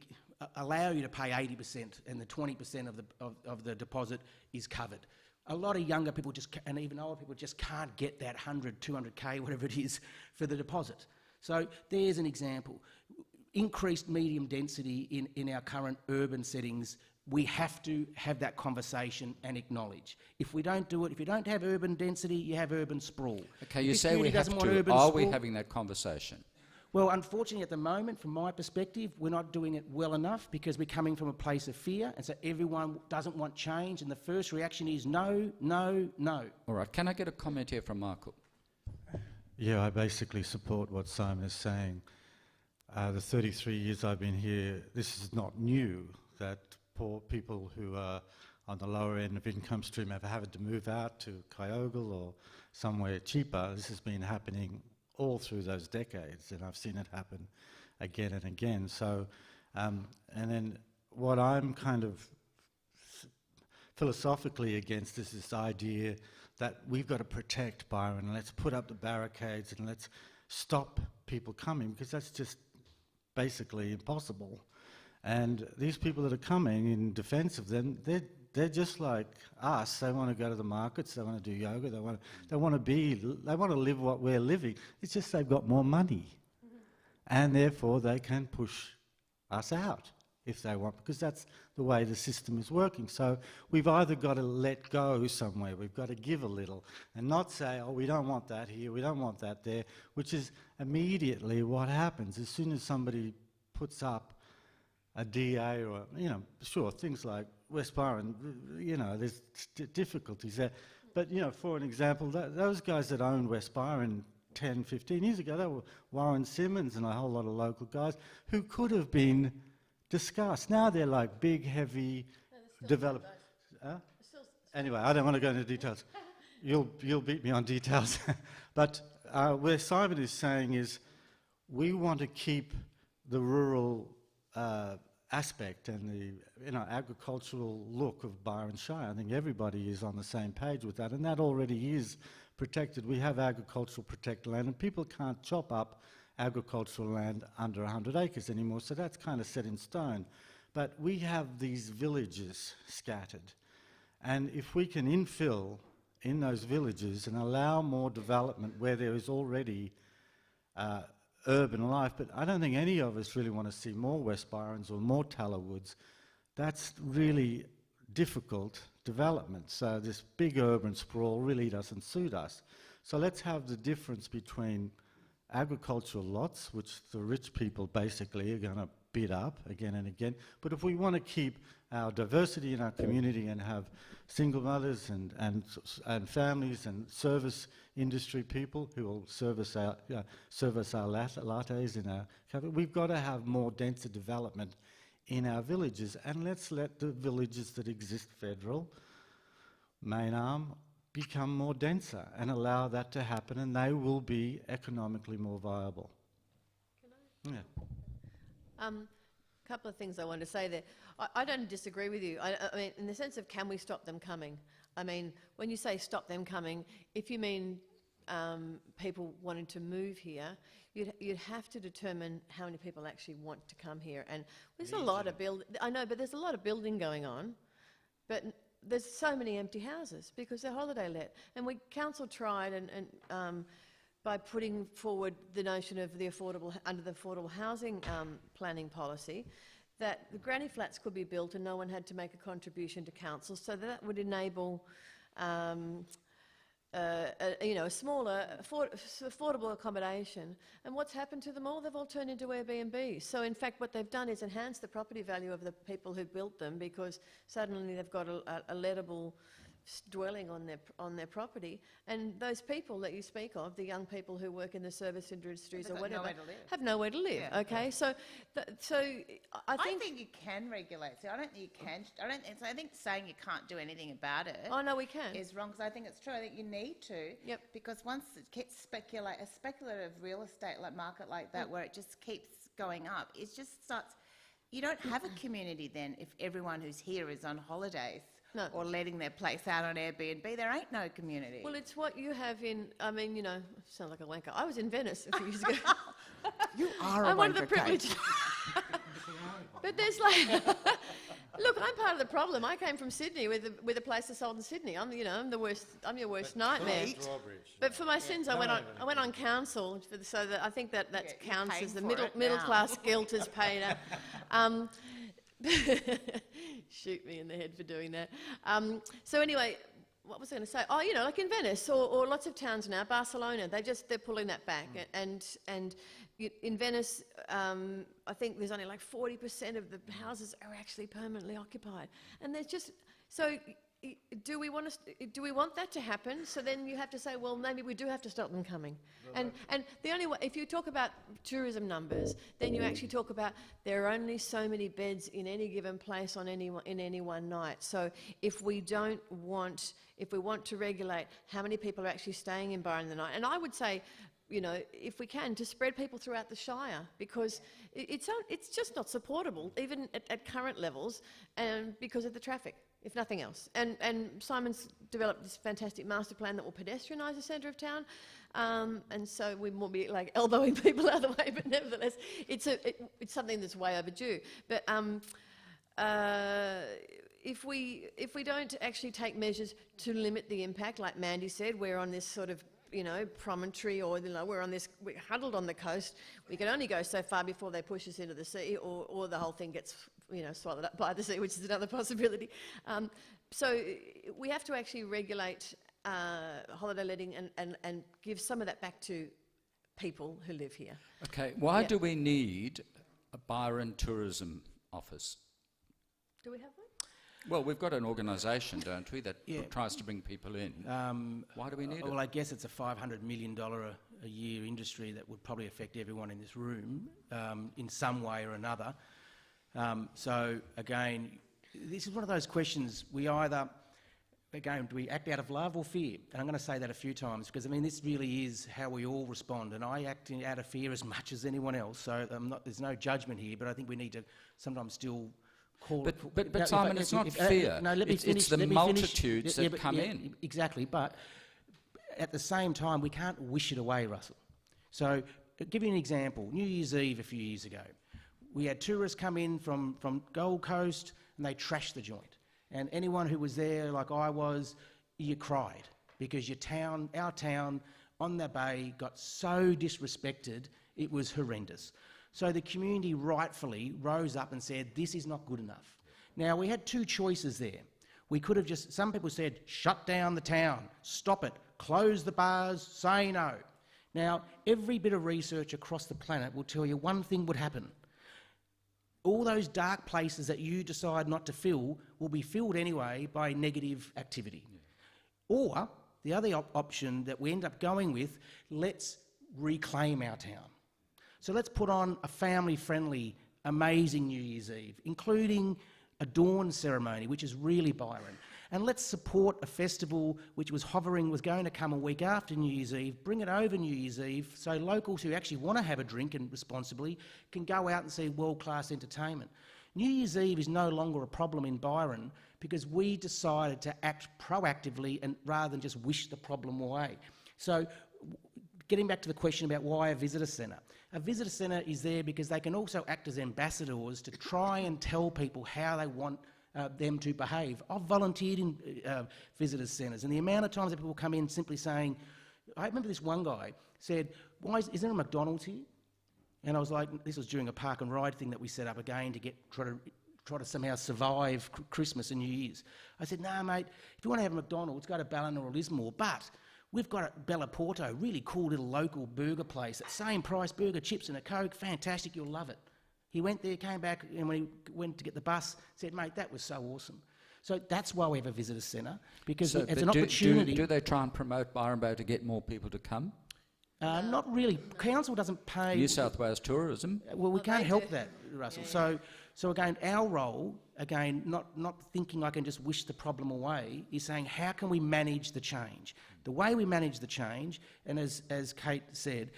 Speaker 5: allow you to pay 80% and the 20% of the deposit is covered. A lot of younger people and even older people just can't get that 100, 200k, whatever it is, for the deposit. So there's an example. Increased medium density in our current urban settings, we have to have that conversation and acknowledge. If we don't do it, if you don't have urban density, you have urban sprawl.
Speaker 1: Okay, you say we have to. Are we having that conversation?
Speaker 5: Well, unfortunately, at the moment, from my perspective, we're not doing it well enough because we're coming from a place of fear, and so everyone doesn't want change, and the first reaction is no, no, no.
Speaker 1: All right, can I get a comment here from Michael?
Speaker 3: Yeah, I basically support what Simon is saying. The 33 years I've been here, this is not new, that poor people who are on the lower end of income stream have had to move out to Kyogle or somewhere cheaper. This has been happening all through those decades, and I've seen it happen again and again. So, and then what I'm kind of philosophically against is this idea that we've got to protect Byron, and let's put up the barricades and let's stop people coming, because that's just basically impossible. And these people that are coming in defence of them, they're just like us. They want to go to the markets, they want to do yoga, they want to live what we're living. It's just they've got more money, and therefore they can push us out. if they want, because that's the way the system is working. So we've either got to let go somewhere, we've got to give a little, and not say, oh, we don't want that here, we don't want that there, which is immediately what happens. As soon as somebody puts up a DA or, you know, sure, things like West Byron, you know, there's difficulties there. But, you know, for an example, those guys that owned West Byron 10, 15 years ago, they were Warren Simmons and a whole lot of local guys who could have been discussed. Now they're like big, heavy developers. Anyway, I don't want to go into details. You'll beat me on details. But where Simon is saying is we want to keep the rural aspect and the agricultural look of Byron Shire. I think everybody is on the same page with that, and that already is protected. We have agricultural protected land, and people can't chop up agricultural land under 100 acres anymore, so that's kind of set in stone. But we have these villages scattered, and if we can infill in those villages and allow more development where there is already urban life, but I don't think any of us really want to see more West Byrons or more Tallerwoods. That's really difficult development. So this big urban sprawl really doesn't suit us. So let's have the difference between agricultural lots, which the rich people basically are going to bid up again and again. But if we want to keep our diversity in our community and have single mothers and families and service industry people who will service our lattes in our cafe, we've got to have more denser development in our villages, and let's let the villages that exist federal, main arm, become more denser and allow that to happen, and they will be economically more viable. Can I? Yeah.
Speaker 2: Couple of things I want to say there. I don't disagree with you. I mean, in the sense of can we stop them coming? I mean, when you say stop them coming, if you mean people wanting to move here, you'd have to determine how many people actually want to come here. And there's a lot of I know, but there's a lot of building going on, but there's so many empty houses because they're holiday let. And council tried and by putting forward the notion of the under the affordable housing planning policy, that the granny flats could be built and no one had to make a contribution to council, so that would enable a smaller, affordable accommodation. And what's happened to them all? They've all turned into Airbnb. So in fact, what they've done is enhance the property value of the people who built them, because suddenly they've got a lettable dwelling on their property, and those people that you speak of, the young people who work in the service industries or whatever, have nowhere to live.
Speaker 4: Yeah.
Speaker 2: Okay, so I think
Speaker 4: you can regulate. So I don't think you can. I think saying you can't do anything about it.
Speaker 2: Oh no, we can.
Speaker 4: Is wrong, because I think it's true. I think you need to.
Speaker 2: Yep.
Speaker 4: Because once it gets a speculative real estate market like that, where it just keeps going up, it just starts. You don't have a community then if everyone who's here is on holidays.
Speaker 2: No.
Speaker 4: Or letting their place out on Airbnb. There ain't no community.
Speaker 2: Well, it's what you have in, I mean, I sound like a wanker. I was in Venice a few years ago.
Speaker 4: You are a
Speaker 2: I'm one of the
Speaker 4: wanker,
Speaker 2: privileged.
Speaker 4: Kate.
Speaker 2: But there's look, I'm part of the problem. I came from Sydney with a place that's sold in Sydney. I'm the worst. I'm your worst nightmare. But for my sins, I went on council, so that I think that counts as the middle class guilt is paid out. Shoot me in the head for doing that. So anyway, what was I going to say? Oh, like in Venice or lots of towns now, Barcelona, they're pulling that back. And in Venice, I think there's only like 40% of the houses are actually permanently occupied. And there's just, so do we want that to happen? So then you have to say, well, maybe we do have to stop them coming. And the only way, if you talk about tourism numbers, then you actually talk about there are only so many beds in any given place in any one night. So if we want to regulate how many people are actually staying in Byron in the night, and I would say, if we can, to spread people throughout the Shire, because it's just not supportable, even at current levels, because of the traffic, if nothing else. And Simon's developed this fantastic master plan that will pedestrianise the centre of town, and so we won't be like elbowing people out of the way, but nevertheless, it's something that's way overdue. But if we don't actually take measures to limit the impact, like Mandy said, we're on this sort of promontory, or we're huddled on the coast. We can only go so far before they push us into the sea, or the whole thing gets swallowed up by the sea, which is another possibility. So we have to actually regulate holiday letting and give some of that back to people who live here.
Speaker 1: Okay, why do we need a Byron Tourism Office?
Speaker 2: Do we have one?
Speaker 1: Well, we've got an organisation, don't we, that
Speaker 5: Yeah.
Speaker 1: tries to bring people in. Why do we need
Speaker 5: Well,
Speaker 1: it?
Speaker 5: I guess it's a $500 million a year industry that would probably affect everyone in this room in some way or another. So, again, this is one of those questions we either, again, do we act out of love or fear? And I'm going to say that a few times because, I mean, this really is how we all respond. And I act out of fear as much as anyone else. So there's no judgment here, but I think we need to sometimes still call it...
Speaker 1: But Simon, it's not fear.
Speaker 5: No, let me
Speaker 1: It's
Speaker 5: finish.
Speaker 1: the
Speaker 5: let me finish.
Speaker 1: multitudes that come in.
Speaker 5: Exactly, but at the same time, we can't wish it away, Russell. So, I'll give you an example. New Year's Eve a few years ago, we had tourists come in from Gold Coast and they trashed the joint. And anyone who was there, like I was, you cried because our town on the bay got so disrespected, it was horrendous. So the community rightfully rose up and said, this is not good enough. Now, we had two choices there. We could have some people said, shut down the town, stop it, close the bars, say no. Now, every bit of research across the planet will tell you one thing would happen. All those dark places that you decide not to fill will be filled anyway by negative activity. Yeah. Or, the other option that we end up going with, let's reclaim our town. So let's put on a family-friendly, amazing New Year's Eve, including a dawn ceremony, which is really Byron. And let's support a festival which was going to come a week after New Year's Eve, bring it over New Year's Eve, so locals who actually want to have a drink and responsibly can go out and see world-class entertainment. New Year's Eve is no longer a problem in Byron because we decided to act proactively and rather than just wish the problem away. So, getting back to the question about why a visitor centre. A visitor centre is there because they can also act as ambassadors to try and tell people how they want them to behave. I've volunteered in visitor centres, and the amount of times that people come in simply saying, I remember this one guy said, is there a McDonald's here? And I was like, this was during a park and ride thing that we set up again to try to somehow survive Christmas and New Year's. I said, no, mate, if you want to have a McDonald's, go to Ballina or Lismore, but we've got at Bella Porto, really cool little local burger place, at same price, burger, chips and a Coke, fantastic, you'll love it. He went there, came back, and when he went to get the bus, said, mate, that was so awesome. So that's why we have a visitor centre, because it's an opportunity...
Speaker 1: Do they try and promote Byron Bay to get more people to come?
Speaker 5: Not really. Council doesn't pay...
Speaker 1: New South Wales Tourism.
Speaker 5: Well, we can't help that, Russell. Yeah. So again, our role, again, not thinking I can just wish the problem away, is saying how can we manage the change? The way we manage the change, and as Kate said,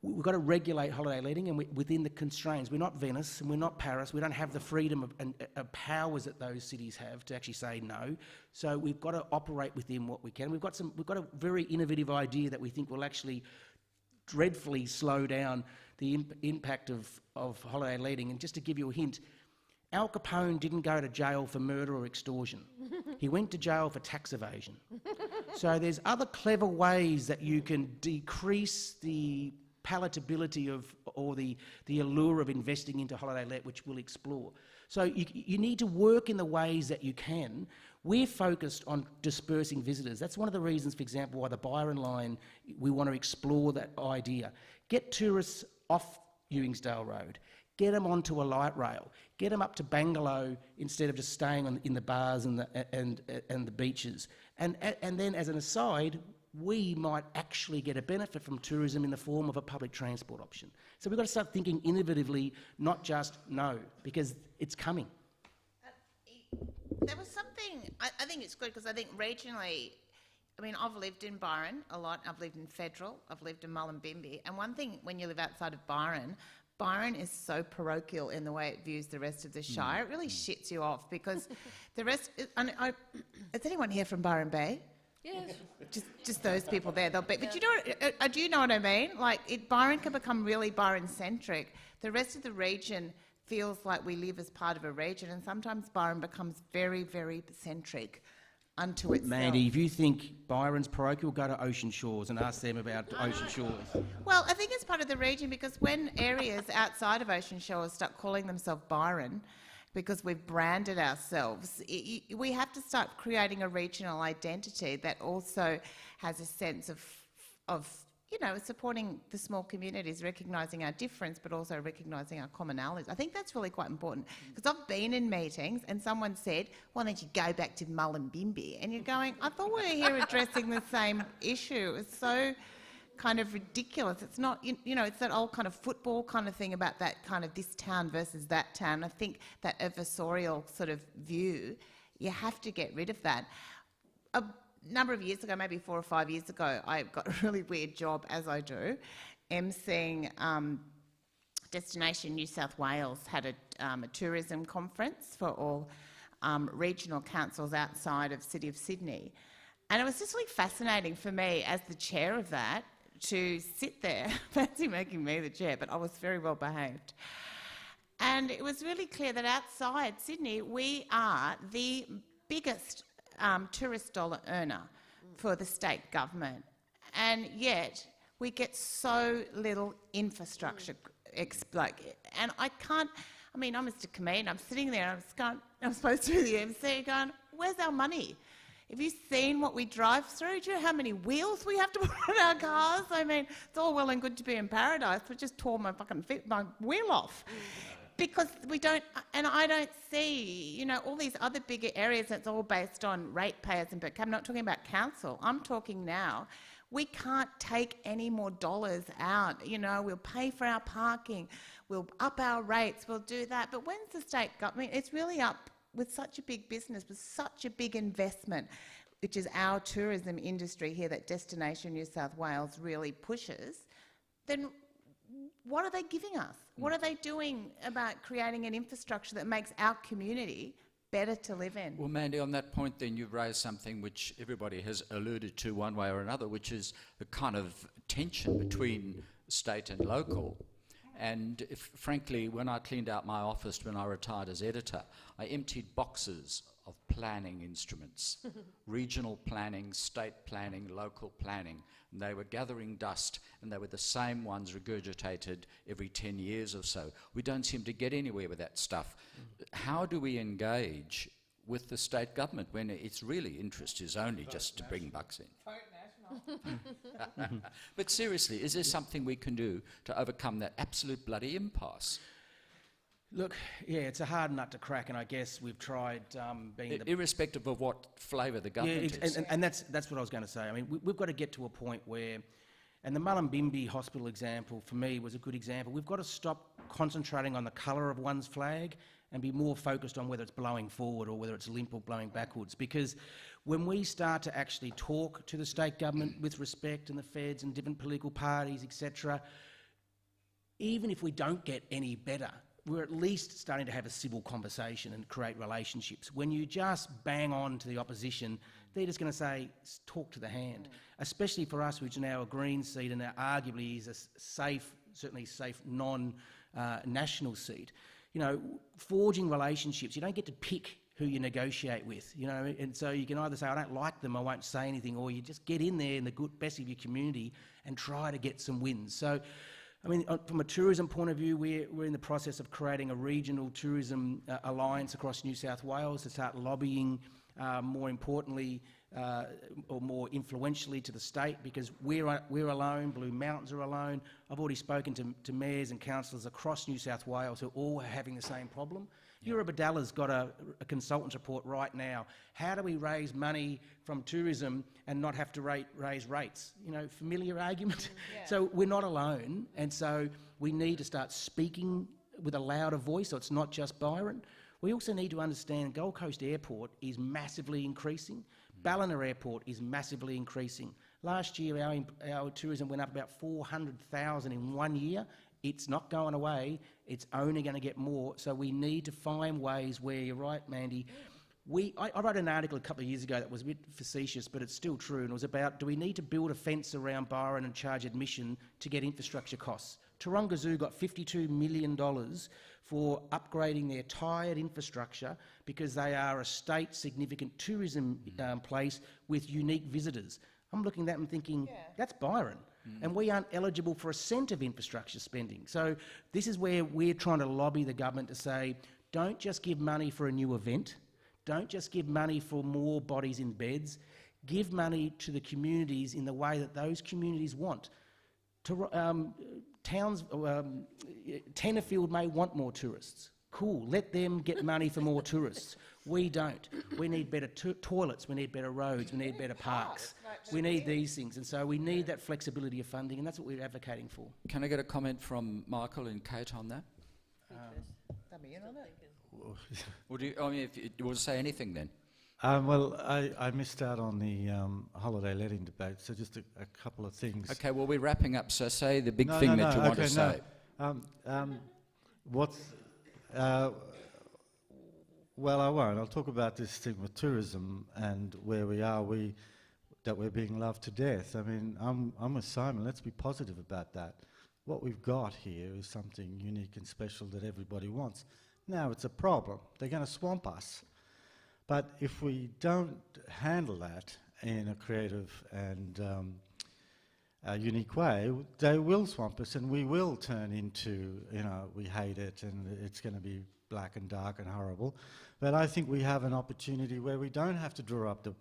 Speaker 5: we've got to regulate holiday letting and within the constraints. We're not Venice and we're not Paris. We don't have the freedom of powers that those cities have to actually say no. So we've got to operate within what we can. We've got a very innovative idea that we think will actually dreadfully slow down the impact of holiday letting. And just to give you a hint, Al Capone didn't go to jail for murder or extortion. He went to jail for tax evasion. So there's other clever ways that you can decrease the palatability or the allure of investing into holiday let, which we'll explore. So you need to work in the ways that you can. We're focused on dispersing visitors. That's one of the reasons, for example, why the Byron line, we want to explore that idea. Get tourists off Ewingsdale Road. Get them onto a light rail. Get them up to Bangalow instead of just staying in the bars and the beaches. And then, as an aside, we might actually get a benefit from tourism in the form of a public transport option. So we've got to start thinking innovatively, not just no, because it's coming.
Speaker 4: There was something, I think it's good because I think regionally, I mean, I've lived in Byron a lot. I've lived in Federal. I've lived in Mullumbimby. And one thing, when you live outside of Byron is so parochial in the way it views the rest of the Shire. It really shits you off because the rest... is anyone here from Byron Bay?
Speaker 2: Yes.
Speaker 4: Just those people there. But you know, do you know what I mean? Like, Byron can become really Byron-centric. The rest of the region feels like we live as part of a region, and sometimes Byron becomes very, very centric. unto itself.
Speaker 5: Mandy, if you think Byron's parochial, go to Ocean Shores and ask them about Ocean Shores.
Speaker 4: Well, I think it's part of the region because when areas outside of Ocean Shores start calling themselves Byron, because we've branded ourselves, we have to start creating a regional identity that also has a sense of you know, supporting the small communities, recognising our difference, but also recognising our commonalities. I think that's really quite important because I've been in meetings and someone said, why don't you go back to Mullumbimby? And you're going, I thought we were here addressing the same issue. It's so kind of ridiculous. It's not, you know, it's that old kind of football kind of thing about that kind of this town versus that town. I think that adversarial sort of view, you have to get rid of that. A number of years ago, maybe 4 or 5 years ago, I got a really weird job, as I do, emceeing Destination New South Wales had a tourism conference for all regional councils outside of City of Sydney. And it was just really fascinating for me as the chair of that to sit there, fancy making me the chair, but I was very well behaved. And it was really clear that outside Sydney, we are the biggest tourist dollar earner for the state government. And yet we get so little infrastructure. And I can't, I mean, I'm Mr. Comedian, I'm sitting there and I'm supposed to be the MC going, where's our money? Have you seen what we drive through? Do you know how many wheels we have to put on our cars? I mean, it's all well and good to be in paradise, but just tore my my wheel off. Because we don't, and I don't see, you know, all these other bigger areas that's all based on ratepayers and per capita. I'm not talking about council. I'm talking now. We can't take any more dollars out. You know, we'll pay for our parking, we'll up our rates, we'll do that. But when's the state government? It's really up with such a big business, with such a big investment, which is our tourism industry here that Destination New South Wales really pushes, then what are they giving us? What are they doing about creating an infrastructure that makes our community better to live in?
Speaker 1: Well, Mandy, on that point then you've raised something which everybody has alluded to one way or another, which is the kind of tension between state and local. And frankly, when I cleaned out my office when I retired as editor, I emptied boxes of planning instruments, regional planning, state planning, local planning, and they were gathering dust, and they were the same ones regurgitated every 10 years or so. We don't seem to get anywhere with that stuff. How do we engage with the state government when its really interest is only just to bring bucks in? But seriously, is there something we can do to overcome that absolute bloody impasse?
Speaker 5: Look, yeah, it's a hard nut to crack, and I guess we've tried being the...
Speaker 1: Irrespective of what flavour the government is.
Speaker 5: And that's what I was going to say. I mean, we've got to get to a point where, and the Mullumbimby Hospital example for me was a good example, we've got to stop concentrating on the colour of one's flag and be more focused on whether it's blowing forward or whether it's limp or blowing backwards. Because when we start to actually talk to the state government with respect and the feds and different political parties, etc., even if we don't get any better, we're at least starting to have a civil conversation and create relationships. When you just bang on to the opposition, they're just going to say, talk to the hand. Especially for us, which are now a Green seat and now arguably is a safe, certainly safe non-national seat. You know, forging relationships, you don't get to pick who you negotiate with, you know, and so you can either say, I don't like them, I won't say anything, or you just get in there in the good best of your community and try to get some wins. So, I mean, from a tourism point of view, we're in the process of creating a regional tourism alliance across New South Wales to start lobbying, more importantly, or more influentially to the state, because we're alone, Blue Mountains are alone. I've already spoken to mayors and councillors across New South Wales who all are having the same problem. Eurobadalla's got a consultant's report right now. How do we raise money from tourism and not have to raise rates? You know, familiar argument. So we're not alone, and so we need to start speaking with a louder voice, so it's not just Byron. We also need to understand Gold Coast Airport is massively increasing. Ballina Airport is massively increasing. Last year, our tourism went up about 400,000 in 1 year. It's not going away. It's only going to get more. So we need to find ways where, you're right, Mandy, I wrote an article a couple of years ago that was a bit facetious, but it's still true, and it was about, do we need to build a fence around Byron and charge admission to get infrastructure costs? Taronga Zoo got $52 million for upgrading their tired infrastructure because they are a state significant tourism place with unique visitors. I'm looking at that and thinking, that's Byron. And we aren't eligible for a cent of infrastructure spending. So this is where we're trying to lobby the government to say, don't just give money for a new event. Don't just give money for more bodies in beds. Give money to the communities in the way that those communities want. Tenterfield may want more tourists. Cool, let them get money for more tourists. We don't. We need better toilets, we need better roads, we need better parks. We need these things, and so we need that flexibility of funding, and that's what we're advocating for.
Speaker 1: Can I get a comment from Michael and Kate on that? Or do you, I mean, if you want to say anything then?
Speaker 3: Well, I missed out on the holiday letting debate, so just a couple of things.
Speaker 1: Okay, well, we're wrapping up, so say the big thing that you want to say.
Speaker 3: Well, I won't. I'll talk about this thing with tourism and where we are, that we're being loved to death. I mean, I'm with Simon. Let's be positive about that. What we've got here is something unique and special that everybody wants. Now, it's a problem. They're going to swamp us. But if we don't handle that in a creative and unique way, they will swamp us, and we will turn into, we hate it and it's going to be black and dark and horrible. But I think we have an opportunity where we don't have to draw up the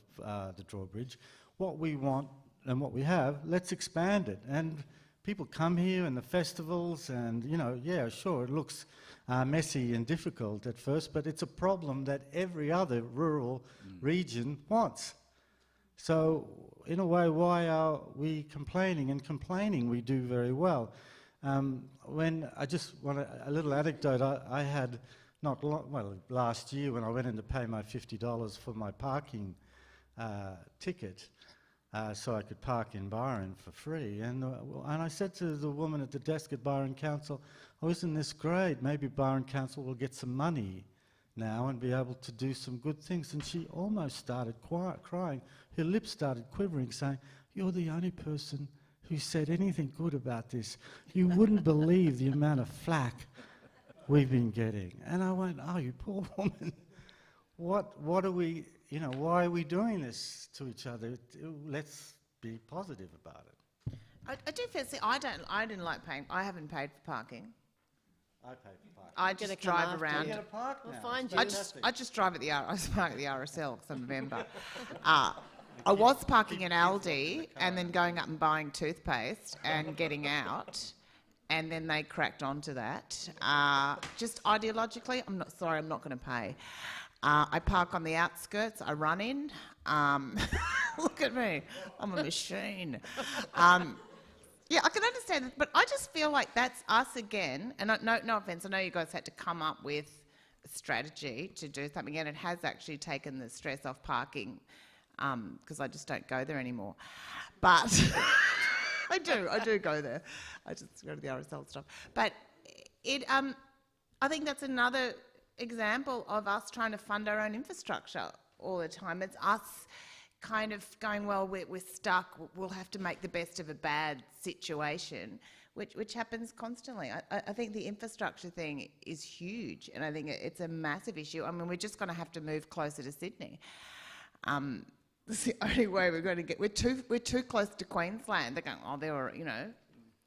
Speaker 3: drawbridge. What we want and what we have, let's expand it. And people come here and the festivals and, yeah, sure, it looks messy and difficult at first, but it's a problem that every other rural region wants. So, in a way, why are we complaining? And complaining we do very well. When I just want a little anecdote, I had last year when I went in to pay my $50 for my parking ticket, so I could park in Byron for free. And I said to the woman at the desk at Byron Council, oh, isn't this great? Maybe Byron Council will get some money now and be able to do some good things. And she almost started crying. Her lips started quivering, saying, you're the only person who said anything good about this. You wouldn't believe the amount of flack we've been getting. And I went, oh, you poor woman. What are we, why are we doing this to each other? Let's be positive about it.
Speaker 4: I do feel, I didn't like paying, I haven't paid for parking.
Speaker 3: I pay for parking.
Speaker 4: I just drive around.
Speaker 3: You get a park now.
Speaker 2: We'll find you.
Speaker 4: I just drive at the I just park at the RSL because I'm a member. I was parking in Aldi and then going up and buying toothpaste and getting out, and then they cracked onto that. Just ideologically, I'm not going to pay. I park on the outskirts. I run in. Look at me, I'm a machine. Yeah, I can understand that, but I just feel like that's us again. And no offence, I know you guys had to come up with a strategy to do something, and it has actually taken the stress off parking, because I just don't go there anymore. But I do go there. I just go to the RSL stuff. But I think that's another example of us trying to fund our own infrastructure all the time. It's us kind of going, well, we're stuck, we'll have to make the best of a bad situation, which happens constantly. I think the infrastructure thing is huge, and I think it's a massive issue. I mean, we're just going to have to move closer to Sydney. It's the only way we're going to get. We're too close to Queensland. They're going, oh, they're,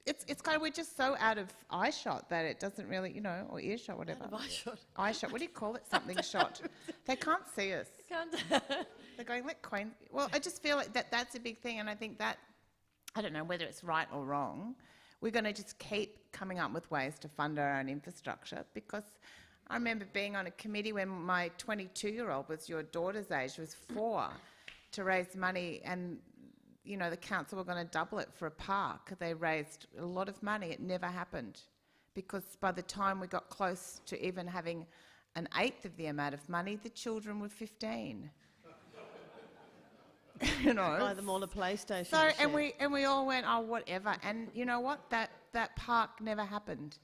Speaker 4: it's kind of, we're just so out of eye shot that it doesn't really, or ear shot, whatever.
Speaker 2: Out of eye shot.
Speaker 4: Eye shot. What do you call it? Something shot. They can't see us. They're going, let Queen. Well, I just feel like that's a big thing, and I think that, I don't know whether it's right or wrong, we're going to just keep coming up with ways to fund our own infrastructure, because I remember being on a committee when my 22-year-old was your daughter's age, was 4, to raise money, and the council were going to double it for a park. They raised a lot of money. It never happened, because by the time we got close to even having an eighth of the amount of money, the children were 15.
Speaker 2: Buy them all a PlayStation.
Speaker 4: So and we all went, oh, whatever. And you know what? That park never happened.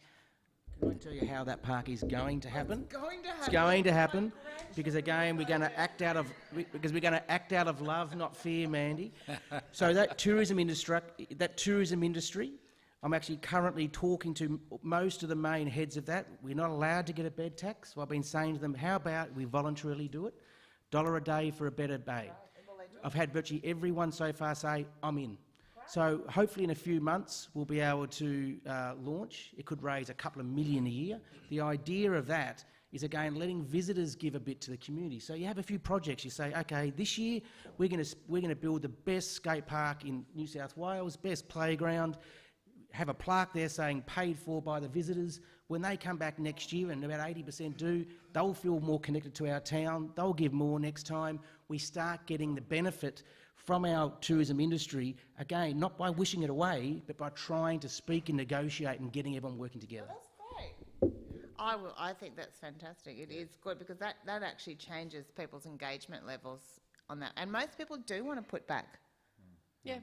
Speaker 5: Can I tell you how that park is going to happen?
Speaker 4: It's going to happen.
Speaker 5: Because again, we're going to act out of love, not fear, Mandy. So that tourism industry, I'm actually currently talking to most of the main heads of that. We're not allowed to get a bed tax. So I've been saying to them, how about we voluntarily do it? $1 a day for a better bed. I've had virtually everyone so far say, I'm in. So hopefully in a few months we'll be able to launch. It could raise a couple of million a year. The idea of that is, again, letting visitors give a bit to the community. So you have a few projects. You say, okay, this year we're going to build the best skate park in New South Wales, best playground, have a plaque there saying paid for by the visitors. When they come back next year, and about 80% do, they'll feel more connected to our town. They'll give more next time. We start getting the benefit from our tourism industry, again, not by wishing it away, but by trying to speak and negotiate and getting everyone working together.
Speaker 4: That's great. I think that's fantastic. It is good because that actually changes people's engagement levels on that. And most people do want to put back.
Speaker 2: Yeah.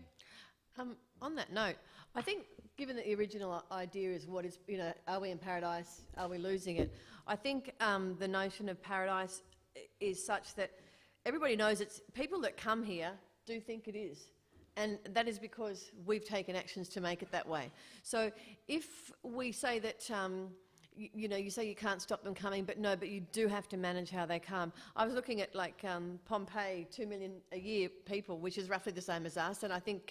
Speaker 2: On that note, I think given that the original idea is what is, are we in paradise, are we losing it? I think the notion of paradise is such that everybody knows it's people that come here do think it is. And that is because we've taken actions to make it that way. So if we say that, you say you can't stop them coming, but you do have to manage how they come. I was looking at Pompeii, 2 million a year people, which is roughly the same as us. And I think,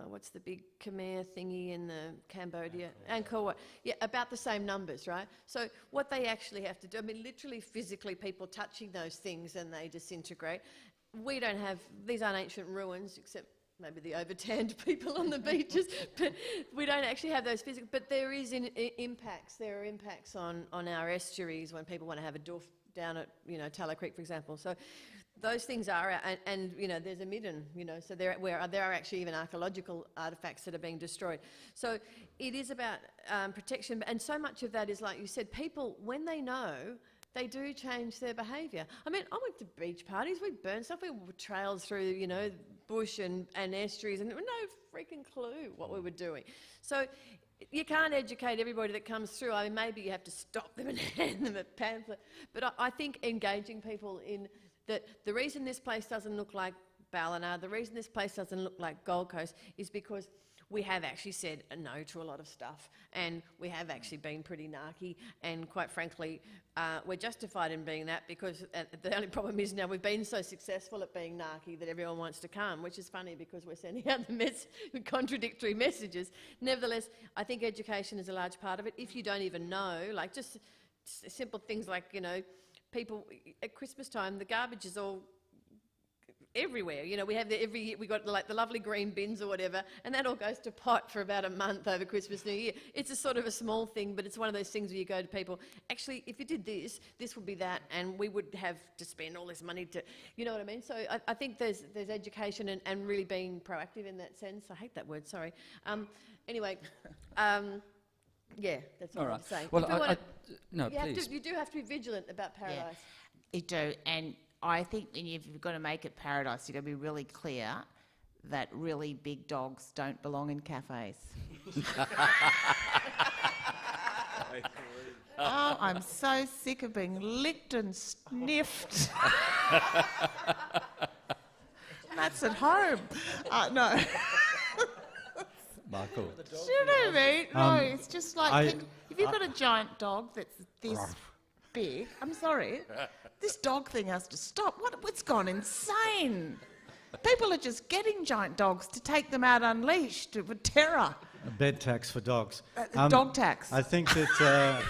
Speaker 2: what's the big Khmer thingy in the Cambodia? Angkor Wat. Yeah, about the same numbers, right? So what they actually have to do, literally physically people touching those things and they disintegrate. We don't have, these aren't ancient ruins, except maybe the over-tanned people on the beaches, but we don't actually have those physical, but there is impacts. There are impacts on our estuaries when people want to have a doof down at, Tallow Creek, for example. So those things are, and there's a midden, so there are actually even archaeological artefacts that are being destroyed. So it is about protection, and so much of that is, like you said, people, when they know, they do change their behaviour. I went to beach parties, we burned stuff, we trails through, bush and estuaries, and no freaking clue what we were doing. So you can't educate everybody that comes through. Maybe you have to stop them and hand them a pamphlet. But I think engaging people in that the reason this place doesn't look like Ballina, the reason this place doesn't look like Gold Coast is because we have actually said a no to a lot of stuff, and we have actually been pretty narky, and quite frankly, we're justified in being that because the only problem is now we've been so successful at being narky that everyone wants to come, which is funny because we're sending out the contradictory messages. Nevertheless, I think education is a large part of it. If you don't even know, like just simple things like, people at Christmas time, the garbage is all everywhere. We have every year we got the lovely green bins or whatever, and that all goes to pot for about a month over Christmas, New Year. It's a sort of a small thing, but it's one of those things where you go to people, actually, if you did this, this would be that, and we would have to spend all this money to, you know what I mean? So I think there's education and really being proactive in that sense. I hate that word, sorry. Anyway, yeah, that's all I have to say.
Speaker 1: Well, no, please.
Speaker 2: You do have to be vigilant about paradise.
Speaker 4: Yeah, you do, and I think if you've got to make it paradise, you've got to be really clear that really big dogs don't belong in cafes. Oh, I'm so sick of being licked and sniffed. That's at home. No.
Speaker 1: Michael.
Speaker 4: Do you know what I mean? No, it's just like, if you've got a giant dog that's this big, I'm sorry, this dog thing has to stop. It's gone insane. People are just getting giant dogs to take them out unleashed with terror.
Speaker 3: A bed tax for dogs.
Speaker 4: Dog tax.
Speaker 3: I think that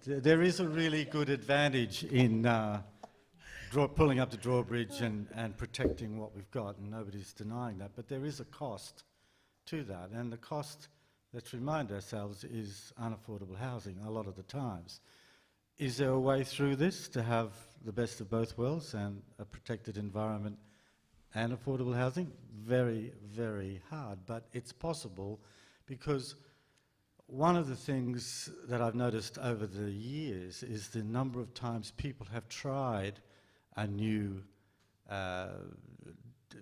Speaker 3: there is a really good advantage in pulling up the drawbridge and protecting what we've got, and nobody's denying that. But there is a cost to that, and the cost, let's remind ourselves, is unaffordable housing a lot of the times. Is there a way through this to have the best of both worlds and a protected environment and affordable housing? Very, very hard, but it's possible, because one of the things that I've noticed over the years is the number of times people have tried a new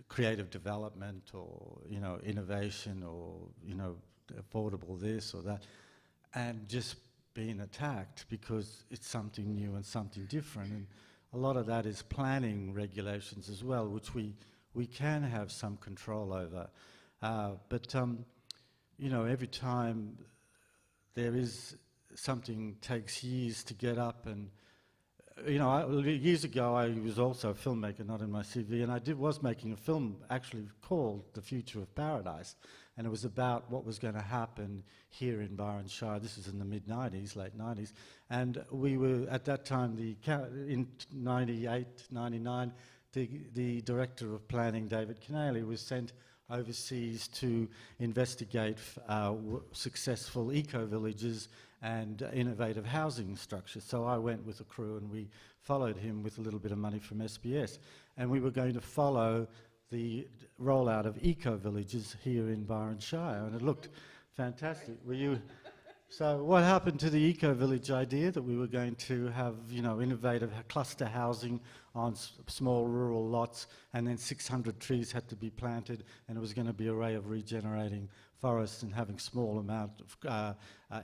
Speaker 3: creative development or, innovation or, affordable this or that, and just being attacked because it's something new and something different. And a lot of that is planning regulations as well, which we can have some control over. But you know, every time there is something takes years to get up and, you know, years ago I was also a filmmaker, not in my CV, and I was making a film actually called The Future of Paradise, and it was about what was going to happen here in Byron Shire. This was in the mid-90s, late 90s, and we were, at that time, in 98, 99, the director of planning, David Kennelly, was sent overseas to investigate successful eco-villages and innovative housing structures. So I went with a crew and we followed him with a little bit of money from SBS. And we were going to follow the rollout of eco-villages here in Byron Shire, and it looked fantastic. So what happened to the eco-village idea, that we were going to have, you know, innovative cluster housing on small rural lots, and then 600 trees had to be planted, and it was going to be a way of regenerating forests and having small amount of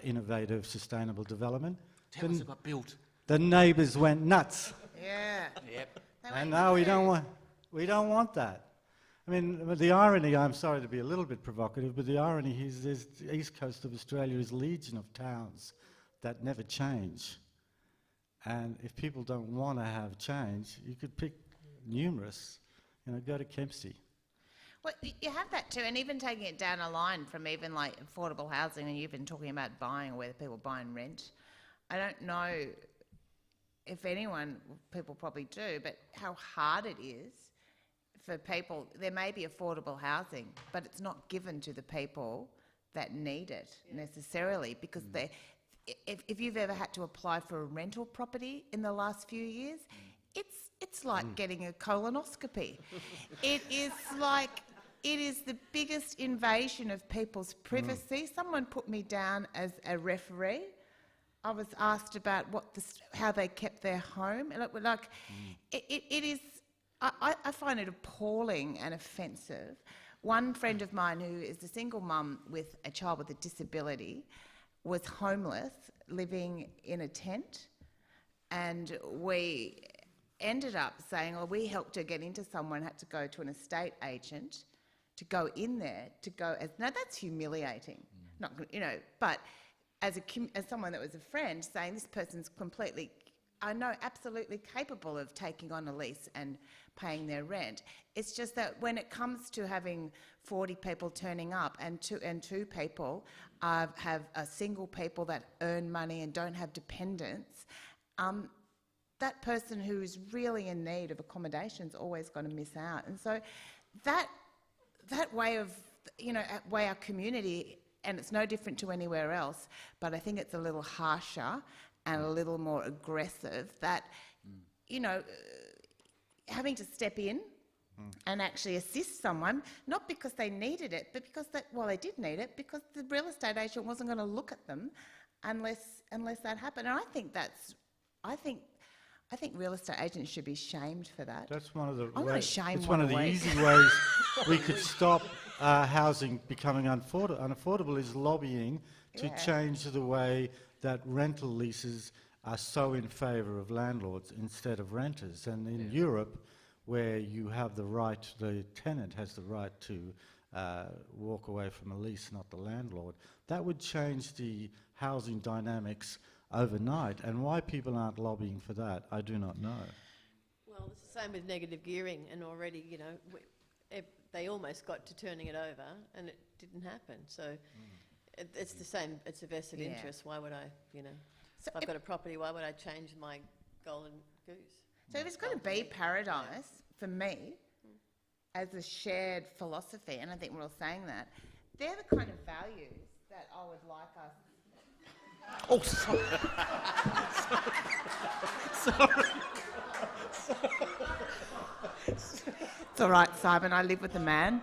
Speaker 3: innovative, sustainable development.
Speaker 5: Tell us about built.
Speaker 3: The neighbours went nuts.
Speaker 4: Yeah.
Speaker 5: Yep.
Speaker 3: And now we don't want that. I mean, the irony, I'm sorry to be a little bit provocative, but the irony is the east coast of Australia is a legion of towns that never change. And if people don't want to have change, you could pick numerous, you know, go to Kempsey.
Speaker 4: Well, you have that too, and even taking it down a line from even like affordable housing, and you've been talking about buying or whether people buy and rent. I don't know if anyone, people probably do, but how hard it is for people. There may be affordable housing, but it's not given to the people that need it necessarily, because if you've ever had to apply for a rental property in the last few years, it's like getting a colonoscopy. It is the biggest invasion of people's privacy. Someone put me down as a referee. I was asked about how they kept their home, and it is. I find it appalling and offensive. One friend of mine, who is a single mum with a child with a disability, was homeless, living in a tent, and we ended up saying, well, we helped her get into someone, had to go to an estate agent to go in there, now that's humiliating, not, you know, but as someone that was a friend, saying this person's completely, I know, absolutely capable of taking on a lease and paying their rent. It's just that when it comes to having 40 people turning up and two people have a single people that earn money and don't have dependents, that person who is really in need of accommodation is always going to miss out. And so that way of, you know, way our community, and it's no different to anywhere else, but I think it's a little harsher and a little more aggressive, that, you know, having to step in and actually assist someone, not because they needed it, but because they did need it, because the real estate agent wasn't going to look at them unless that happened. And I think real estate agents should be shamed for that.
Speaker 3: That's one of the
Speaker 4: I'm going to shame
Speaker 3: it's
Speaker 4: one
Speaker 3: one of the
Speaker 4: away.
Speaker 3: easy ways we could stop housing becoming unaffordable is lobbying to change the way that rental leases are so in favour of landlords instead of renters. And in Europe, where you have the tenant has the right to walk away from a lease, not the landlord, that would change the housing dynamics overnight. And why people aren't lobbying for that, I do not know.
Speaker 2: Well, it's the same with negative gearing, and already, you know, they almost got to turning it over, and it didn't happen. So it's the same. It's a vested interest. Why would I, you know,
Speaker 4: So
Speaker 2: if I've got a property, why would I change my golden goose?
Speaker 4: So if it's going to be paradise, for me, as a shared philosophy, and I think we're all saying that, they're the kind of values that I would like us...
Speaker 5: Oh, sorry. Sorry.
Speaker 4: It's all right, Simon, I live with a man.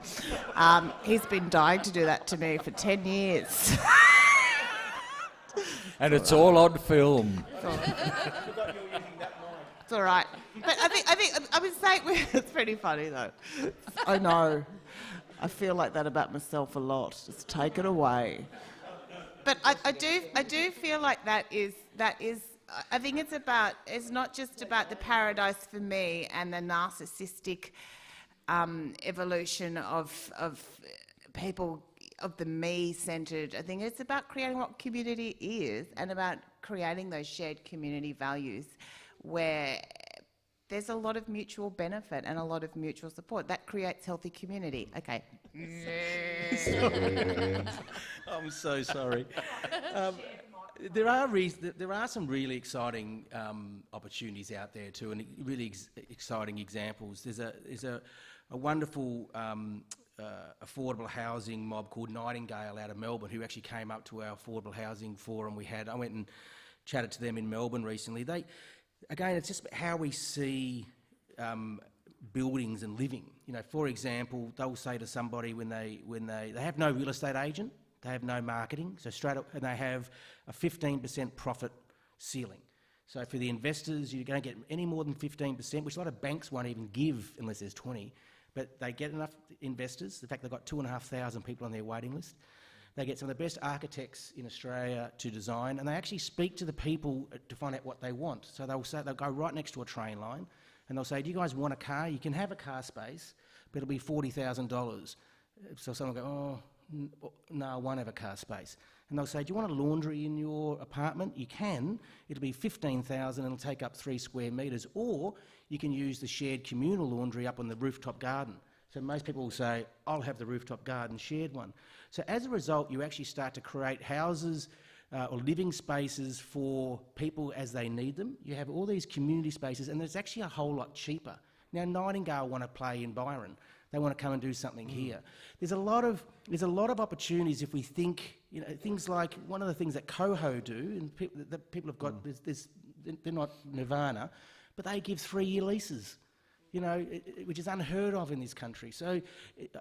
Speaker 4: He's been dying to do that to me for 10 years.
Speaker 1: And it's all on film.
Speaker 4: It's all right. But I think I would say it's pretty funny though. I know. I feel like that about myself a lot. Just take it away. But I do feel like that is I think it's not just about the paradise for me and the narcissistic evolution of people of the me-centred. I think it's about creating what community is and about creating those shared community values where there's a lot of mutual benefit and a lot of mutual support. That creates healthy community. Okay.
Speaker 5: I'm so sorry. There are some really exciting opportunities out there too, and really exciting examples. There's a wonderful affordable housing mob called Nightingale out of Melbourne, who actually came up to our affordable housing forum we had. I went and chatted to them in Melbourne recently. Again, it's just how we see buildings and living. You know, for example, they'll say to somebody when they have no real estate agent, they have no marketing, so straight up, and they have a 15% profit ceiling. So for the investors, you don't get any more than 15%, which a lot of banks won't even give unless there's 20. But they get enough investors. In fact, they've got 2,500 people on their waiting list. They get some of the best architects in Australia to design, and they actually speak to the people to find out what they want. So they'll go right next to a train line, and they'll say, "Do you guys want a car? You can have a car space, but it'll be $40,000." So someone will go, "Oh, no, I won't have a car space." And they'll say, "Do you want a laundry in your apartment? You can. It'll be $15,000 and it'll take up 3 square metres. Or you can use the shared communal laundry up on the rooftop garden." So most people will say, "I'll have the rooftop garden shared one." So as a result, you actually start to create houses or living spaces for people as they need them. You have all these community spaces, and it's actually a whole lot cheaper. Now, Nightingale want to play in Byron. They want to come and do something here. There's a lot of opportunities if we think, you know, things like one of the things that Coho do, and that people have got, they're not Nirvana, but they give 3-year leases, you know, which is unheard of in this country. So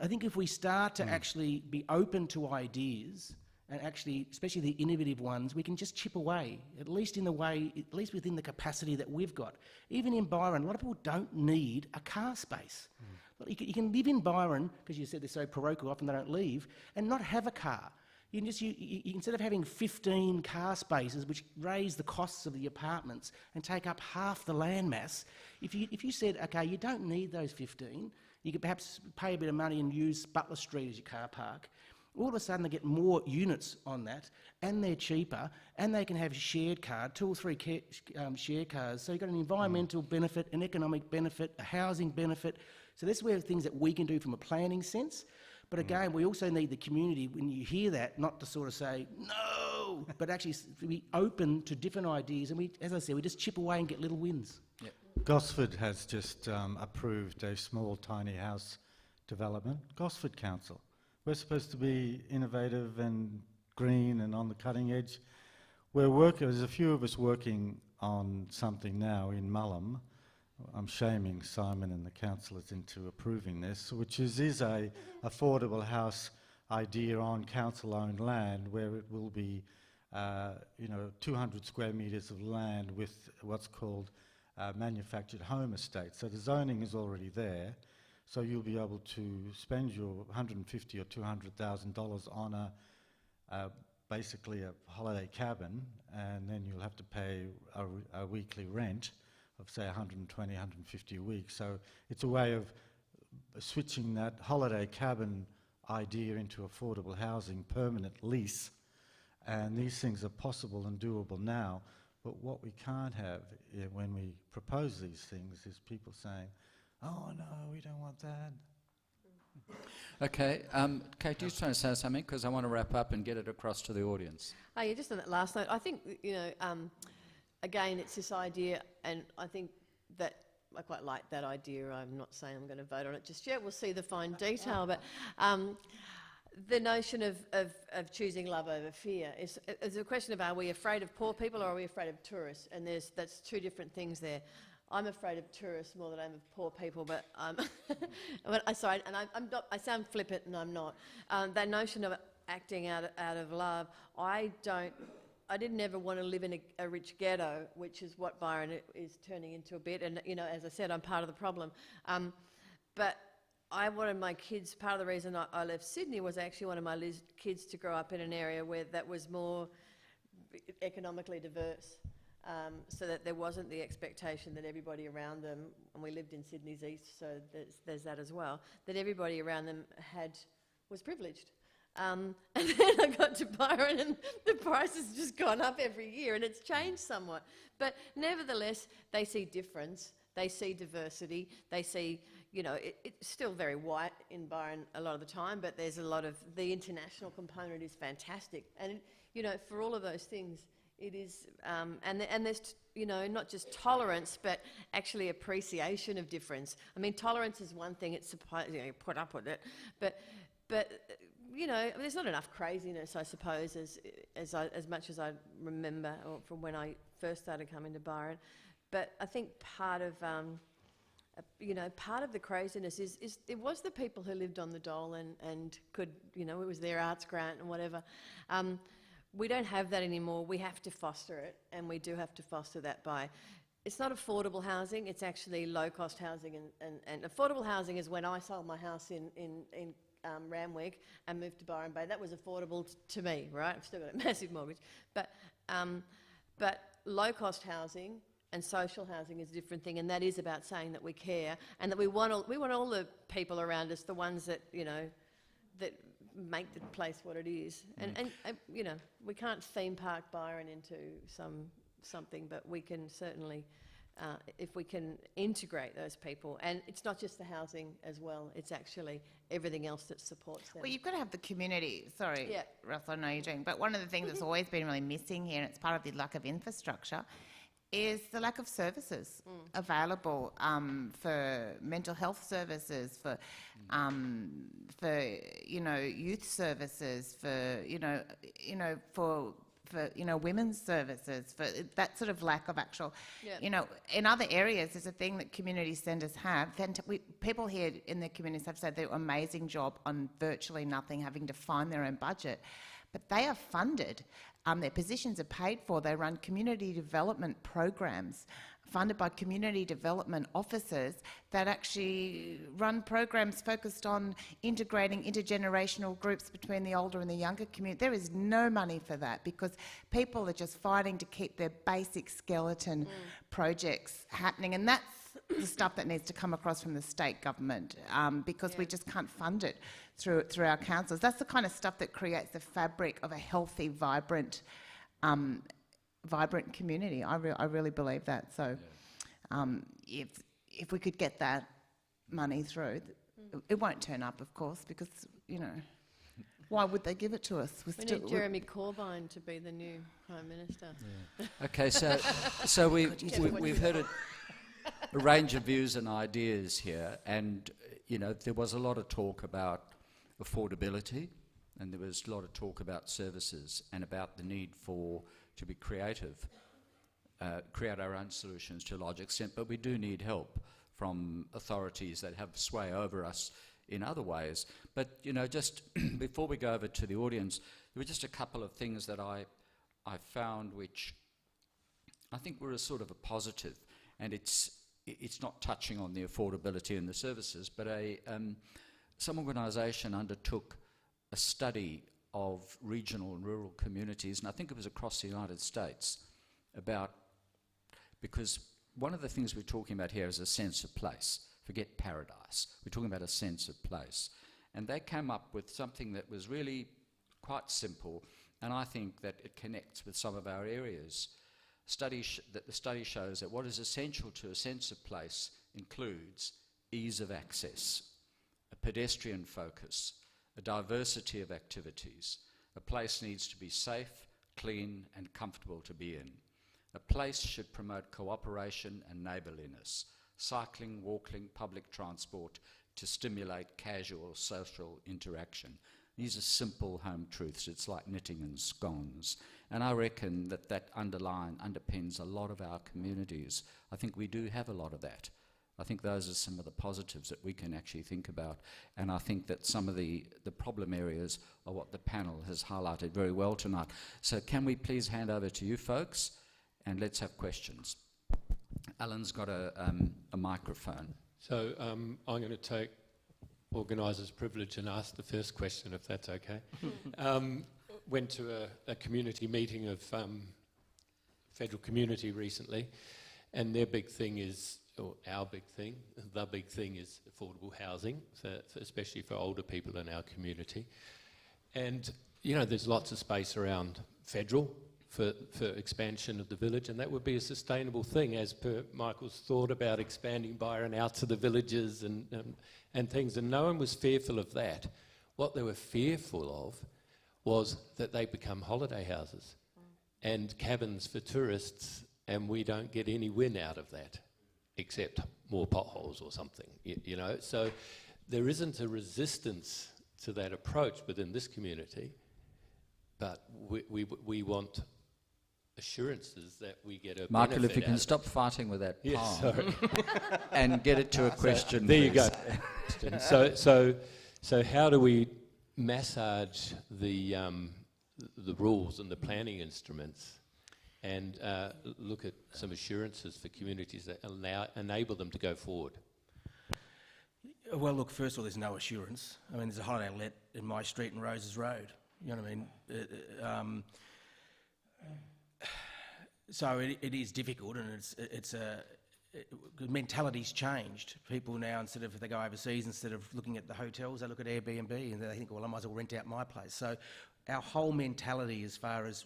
Speaker 5: I think if we start to actually be open to ideas, and actually, especially the innovative ones, we can just chip away, at least within the capacity that we've got. Even in Byron, a lot of people don't need a car space. You can live in Byron, because you said they're so parochial, often they don't leave, and not have a car. You can instead of having 15 car spaces, which raise the costs of the apartments and take up half the land mass, if you said, okay, you don't need those 15, you could perhaps pay a bit of money and use Butler Street as your car park. All of a sudden they get more units on that, and they're cheaper, and they can have shared car, 2 or 3 share cars. So you've got an environmental benefit, an economic benefit, a housing benefit. So that's where things that we can do from a planning sense. But again, we also need the community, when you hear that, not to sort of say, no, but actually to be open to different ideas. And we, as I said, we just chip away and get little wins. Yep.
Speaker 3: Gosford has just approved a small tiny house development. Gosford Council. We're supposed to be innovative and green and on the cutting edge. There's a few of us working on something now in Mullum. I'm shaming Simon and the councillors into approving this, which is a affordable house idea on council-owned land, where it will be, 200 square metres of land with what's called manufactured home estate. So the zoning is already there. So you'll be able to spend your $150,000 or $200,000 on basically a holiday cabin, and then you'll have to pay a weekly rent of say 120, 150 a week. So it's a way of switching that holiday cabin idea into affordable housing, permanent lease, and these things are possible and doable now. But what we can't have when we propose these things is people saying, "Oh no, we don't want that."
Speaker 1: Okay, Kate, do you just want to say something? Because I want to wrap up and get it across to the audience.
Speaker 2: Oh, yeah, just on that last note, I think, again, it's this idea, and I think that I quite like that idea. I'm not saying I'm going to vote on it just yet. We'll see the fine detail, but the notion of choosing love over fear is a question of, are we afraid of poor people or are we afraid of tourists? And that's 2 different things there. I'm afraid of tourists more than I am of poor people, but sorry, and I'm not. I sound flippant, and I'm not. That notion of acting out of love, I didn't ever want to live in a rich ghetto, which is what Byron is turning into a bit. And as I said, I'm part of the problem. But I wanted my kids. Part of the reason I left Sydney was I actually wanted my kids to grow up in an area where that was more economically diverse. So that there wasn't the expectation that everybody around them, and we lived in Sydney's east, so there's that as well, that everybody around them was privileged. And then I got to Byron and the price has just gone up every year and it's changed somewhat. But nevertheless, they see difference, they see diversity, they see, you know, it's still very white in Byron a lot of the time, but there's a lot of, the international component is fantastic. And, you know, for all of those things, it is, and there's, you know, not just tolerance, but actually appreciation of difference. I mean, tolerance is one thing, it's supposed, you know, you put up with it, but you know, there's not enough craziness, I suppose, as much as I remember or from when I first started coming to Byron. But I think part of, you know, part of the craziness is it was the people who lived on the dole and could, you know, it was their arts grant and whatever. We don't have that anymore. We have to foster it, and we do have to foster that by, it's not affordable housing, it's actually low-cost housing, and affordable housing is when I sold my house in Randwick and moved to Byron Bay. That was affordable to me, right? I've still got a massive mortgage. But low-cost housing and social housing is a different thing, and that is about saying that we care and that we want all the people around us, the ones that, you know, that make the place what it is. And you know, we can't theme park Byron into something, but we can certainly, if we can integrate those people, and it's not just the housing as well, it's actually everything else that supports them.
Speaker 4: Well, you've got to have the community. Sorry,
Speaker 2: Yeah.
Speaker 4: Russ, I know you're doing, but one of the things that's always been really missing here, and it's part of the lack of infrastructure, is the lack of services available for mental health services, for you know, youth services, for women's services, for that sort of lack of actual, you know, in other areas there's a thing that community centres have. People here in the communities have said they do an amazing job on virtually nothing, having to find their own budget, but they are funded. Their positions are paid for. They run community development programs funded by community development officers that actually run programs focused on integrating intergenerational groups between the older and the younger community. There is no money for that because people are just fighting to keep their basic skeleton projects happening, and that's the stuff that needs to come across from the state government because we just can't fund it through our councils. That's the kind of stuff that creates the fabric of a healthy, vibrant community. I really believe that. So if we could get that money through, it won't turn up, of course, because, you know, why would they give it to us?
Speaker 2: We need Jeremy Corbyn to be the new Prime Minister.
Speaker 1: Yeah. Okay, so we've heard a range of views and ideas here, and you know, there was a lot of talk about affordability, and there was a lot of talk about services and about the need to be creative, create our own solutions to a large extent, but we do need help from authorities that have sway over us in other ways. But you know, just before we go over to the audience, there were just a couple of things that I found which I think were a sort of a positive, and it's not touching on the affordability and the services, but some organisation undertook a study of regional and rural communities, and I think it was across the United States, because one of the things we're talking about here is a sense of place. Forget paradise. We're talking about a sense of place. And they came up with something that was really quite simple, and I think that it connects with some of our areas. The study shows that what is essential to a sense of place includes ease of access, a pedestrian focus, a diversity of activities. A place needs to be safe, clean, and comfortable to be in. A place should promote cooperation and neighbourliness, cycling, walking, public transport to stimulate casual social interaction. These are simple home truths. It's like knitting and scones. And I reckon that underpins a lot of our communities. I think we do have a lot of that. I think those are some of the positives that we can actually think about. And I think that some of the problem areas are what the panel has highlighted very well tonight. So can we please hand over to you folks, and let's have questions. Alan's got a microphone.
Speaker 6: So I'm going to take organiser's privilege and ask the first question, if that's okay. Went to a community meeting of Federal Community recently, and their big thing is, or our big thing, the big thing is affordable housing, especially for older people in our community. And, you know, there's lots of space around federal for expansion of the village, and that would be a sustainable thing, as per Michael's thought about expanding Byron out to the villages and things, and no one was fearful of that. What they were fearful of was that they become holiday houses and cabins for tourists, and we don't get any win out of that, except more potholes or something, you know. So there isn't a resistance to that approach within this community, but we want assurances that we get a
Speaker 1: Michael,
Speaker 6: benefit
Speaker 1: if you
Speaker 6: out
Speaker 1: can
Speaker 6: of it.
Speaker 1: stop fighting with that
Speaker 6: Yes,
Speaker 1: palm
Speaker 6: sorry.
Speaker 1: and get it to a question,
Speaker 6: There you
Speaker 1: please.
Speaker 6: go. So how do we massage the rules and the planning instruments and look at some assurances for communities that enable them to go forward?
Speaker 5: Well, look, first of all, there's no assurance. I mean, there's a holiday let in my street in Roses Road. You know what I mean? So it is difficult, and mentality's changed. People now, instead of, if they go overseas, instead of looking at the hotels, they look at Airbnb and they think, well, I might as well rent out my place. So our whole mentality as far as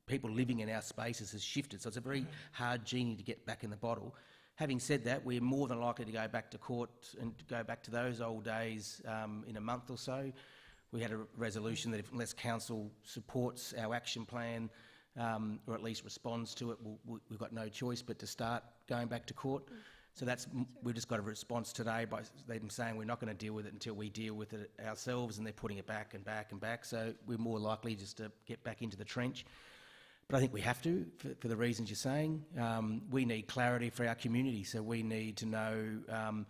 Speaker 5: people living in our spaces has shifted. So it's a very hard genie to get back in the bottle. Having said that, we're more than likely to go back to court and go back to those old days in a month or so. We had a resolution that unless council supports our action plan, or at least responds to it, we've got no choice but to start going back to court. So we've just got a response today by them saying we're not going to deal with it until we deal with it ourselves, and they're putting it back and back and back. So we're more likely just to get back into the trench. But I think we have to, for the reasons you're saying. We need clarity for our community, so we need to know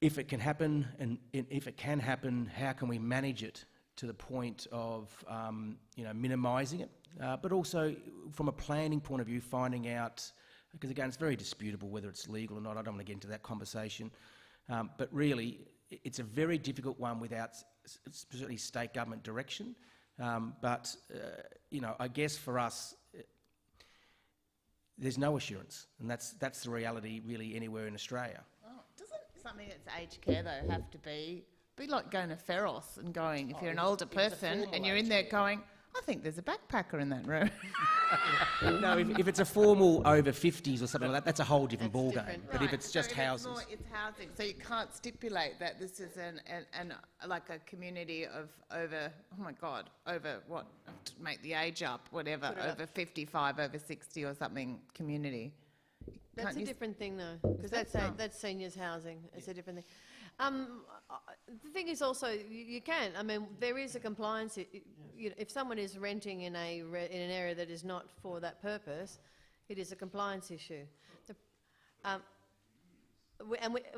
Speaker 5: if it can happen, and if it can happen, how can we manage it to the point of minimising it, but also from a planning point of view, finding out, because again, it's very disputable whether it's legal or not. I don't want to get into that conversation, but really, it's a very difficult one without certainly state government direction. But I guess for us, there's no assurance, and that's the reality really anywhere in Australia.
Speaker 4: Oh, doesn't something that's aged care though have to be like going to Feros and going, if you're an older person and you're in there going, I think there's a backpacker in that room.
Speaker 5: No, if it's a formal over 50s or something like that, that's a whole different
Speaker 2: That's
Speaker 5: ballgame.
Speaker 2: different.
Speaker 5: But if it's just houses,
Speaker 4: It's housing, so you can't stipulate that this is like a community of over what, to make the age up, whatever,
Speaker 2: Put it up.
Speaker 4: over 55, over 60 or something community.
Speaker 2: That's
Speaker 4: Can't
Speaker 2: a
Speaker 4: you-
Speaker 2: that's different thing though, because that's seniors housing. It's a different thing. The thing is also, you can. I mean, there is a compliance. If someone is renting in an area that is not for that purpose, it is a compliance issue.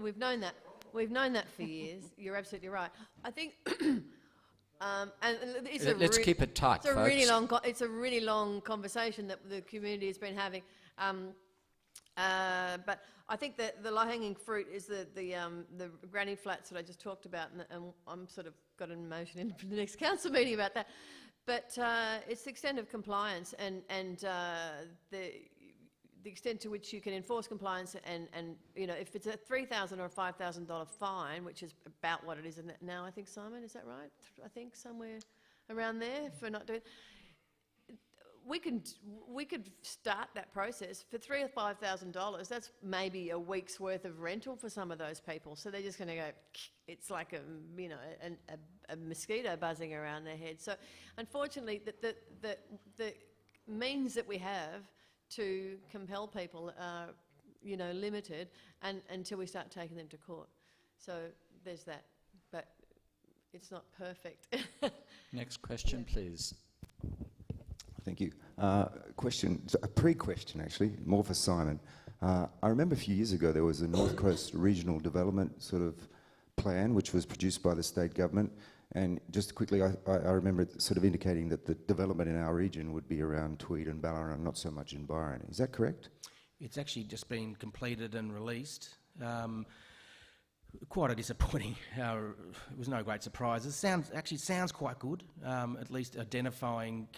Speaker 2: We've known that. We've known that for years. You're absolutely right. I think, and it's
Speaker 1: Let's keep it tight,
Speaker 2: It's a
Speaker 1: folks.
Speaker 2: really long. It's a really long conversation that the community has been having. But I think that the low-hanging fruit is the granny flats that I just talked about, and I'm sort of got an motion in for the next council meeting about that. But it's the extent of compliance and the extent to which you can enforce compliance, and if it's a $3,000 or a $5,000 fine, which is about what it is now, I think, Simon, is that right? I think somewhere around there for not doing. We could start that process for $3,000 or $5,000. That's maybe a week's worth of rental for some of those people. So they're just going to go. It's like a mosquito buzzing around their head. So unfortunately, the means that we have to compel people are limited, and until we start taking them to court. So there's that, but it's not perfect.
Speaker 1: Next question, please.
Speaker 7: Thank you. Question, a pre-question actually, more for Simon. I remember a few years ago there was a North Coast Regional Development sort of plan which was produced by the state government, and just quickly I remember it sort of indicating that the development in our region would be around Tweed and Ballarat, not so much in Byron. Is that correct?
Speaker 5: it's actually just been completed and released. Quite a disappointing. It was no great surprise. It sounds quite good. At least identifying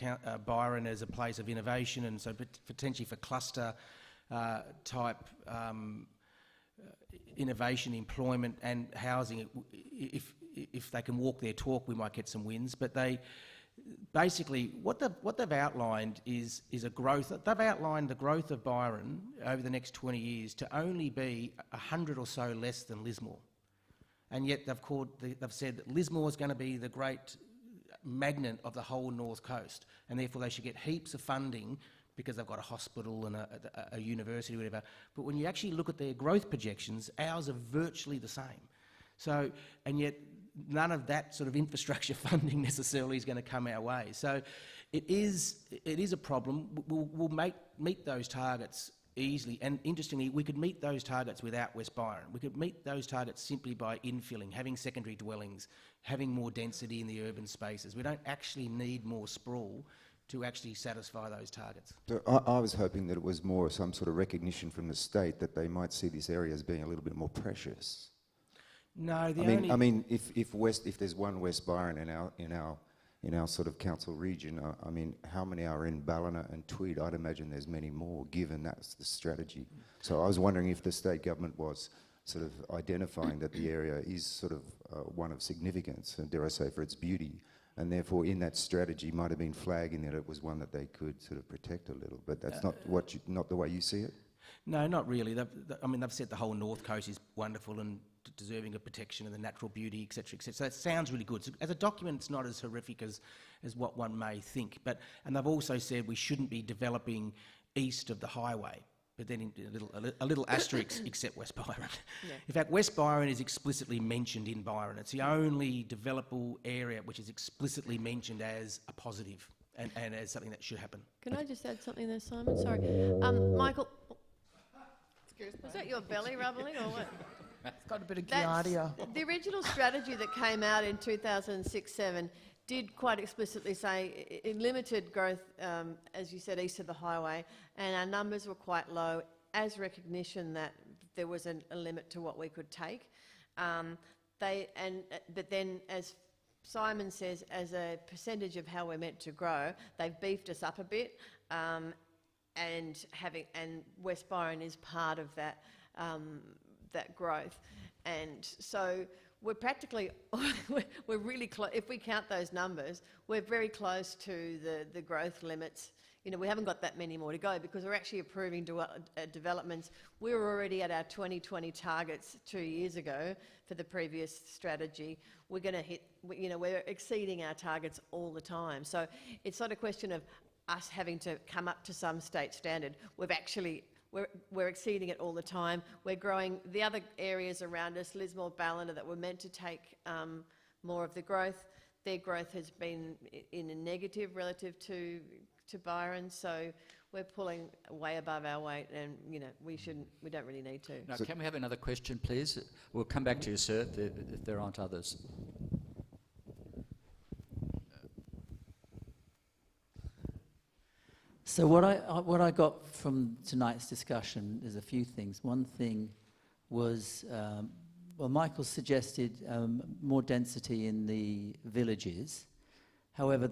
Speaker 5: Byron as a place of innovation, and so potentially for cluster type innovation, employment and housing. If they can walk their talk, we might get some wins. But they basically, what they've outlined is a growth. They've outlined the growth of Byron over the next 20 years to only be 100 or so less than Lismore. And yet they've said that Lismore is going to be the great magnet of the whole North Coast, and therefore they should get heaps of funding because they've got a hospital and a university or whatever. But when you actually look at their growth projections, ours are virtually the same. So, and yet none of that sort of infrastructure funding necessarily is going to come our way. So it is a problem. We'll meet those targets easily, and interestingly, we could meet those targets without West Byron. We could meet those targets simply by infilling, having secondary dwellings, having more density in the urban spaces. We don't actually need more sprawl to actually satisfy those targets.
Speaker 7: So I was hoping that it was more some sort of recognition from the state that they might see this area as being a little bit more precious.
Speaker 5: No,
Speaker 7: I mean, if there's one West Byron in our sort of council region, I mean, how many are in Ballina and Tweed? I'd imagine there's many more, given that's the strategy. So I was wondering if the state government was sort of identifying that the area is sort of one of significance, and dare I say, for its beauty, and therefore in that strategy might have been flagging that it was one that they could sort of protect a little. But that's not the way you see it.
Speaker 5: No, not really. They've said the whole North Coast is wonderful and deserving of protection and the natural beauty, etc., etc. So that sounds really good. So as a document, it's not as horrific as what one may think. And they've also said we shouldn't be developing east of the highway. But then a little asterisk, except West Byron. Yeah. In fact, West Byron is explicitly mentioned in Byron. It's the only developable area which is explicitly mentioned as a positive and as something that should happen.
Speaker 2: Can I just add something there, Simon? Sorry. Michael, was that your belly rubbling or what?
Speaker 4: It's got a bit of giardia.
Speaker 2: The original strategy that came out in 2006-07 did quite explicitly say in limited growth, as you said, east of the highway, and our numbers were quite low as recognition that there was a limit to what we could take. But then, as Simon says, as a percentage of how we're meant to grow, they've beefed us up a bit, and West Byron is part of that that growth, and so. We're practically, we're really close. If we count those numbers, we're very close to the growth limits. You know, we haven't got that many more to go because we're actually approving developments. We were already at our 2020 targets 2 years ago for the previous strategy. We're going to hit, you know, we're exceeding our targets all the time. So it's not a question of us having to come up to some state standard. We're exceeding it all the time. We're growing the other areas around us, Lismore, Ballina, that were meant to take more of the growth. Their growth has been in a negative relative to Byron, so we're pulling way above our weight, and you know we don't really need to.
Speaker 1: Now, can we have another question, please? We'll come back to you, sir, if there aren't others.
Speaker 8: So what I got from tonight's discussion is a few things. One thing was, Michael suggested more density in the villages. However,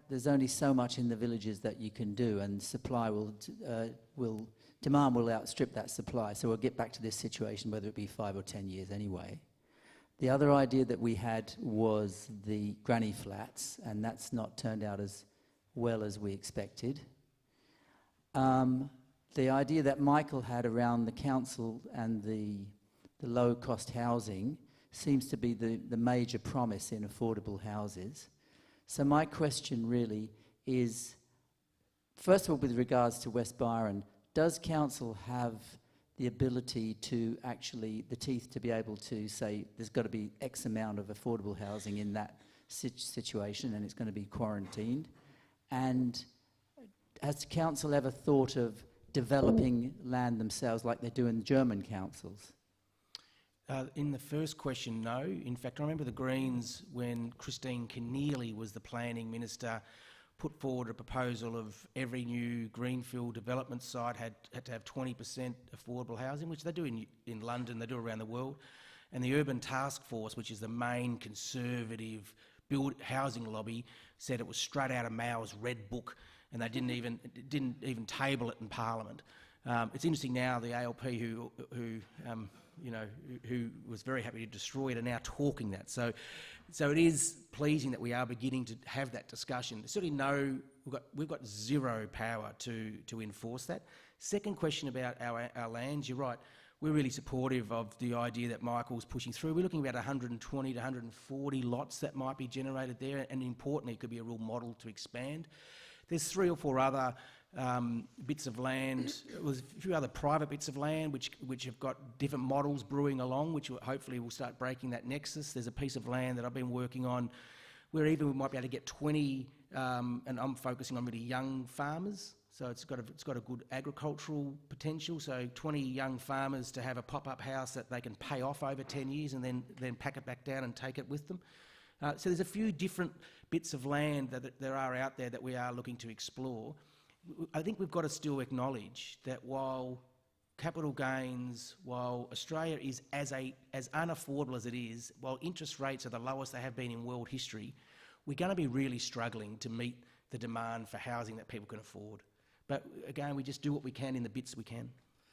Speaker 8: there's only so much in the villages that you can do, and demand will outstrip that supply. So we'll get back to this situation, whether it be 5 or 10 years anyway. The other idea that we had was the granny flats, and that's not turned out as well as we expected. The idea that Michael had around the council and the low-cost housing seems to be the major promise in affordable houses. So my question really is, first of all, with regards to West Byron, does council have the ability to actually, the teeth to be able to say there's got to be X amount of affordable housing in that situation and it's going to be quarantined? And has council ever thought of developing land themselves like they do in German councils?
Speaker 5: In the first question, no. In fact, I remember the Greens, when Christine Keneally was the planning minister, put forward a proposal of every new greenfield development site had to have 20% affordable housing, which they do in London, they do around the world. And the Urban Task Force, which is the main conservative housing lobby, said it was straight out of Mao's Red Book, and they didn't even table it in Parliament. It's interesting now, the ALP, who who was very happy to destroy it, are now talking that. So it is pleasing that we are beginning to have that discussion. There's certainly we've got zero power to enforce that. Second question about our lands, you're right. We're really supportive of the idea that Michael's pushing through. We're looking at about 120 to 140 lots that might be generated there, and importantly, it could be a real model to expand. There's 3 or 4 other bits of land. There's a few other private bits of land which have got different models brewing along, which hopefully will start breaking that nexus. There's a piece of land that I've been working on where even we might be able to get 20, and I'm focusing on really young farmers. So it's got a good agricultural potential. So 20 young farmers to have a pop-up house that they can pay off over 10 years and then pack it back down and take it with them. So there's a few different bits of land that there are out there that we are looking to explore. I think we've got to still acknowledge that while capital gains, while Australia is as unaffordable as it is, while interest rates are the lowest they have been in world history, we're going to be really struggling to meet the demand for housing that people can afford. But again, we just do what we can in the bits we can.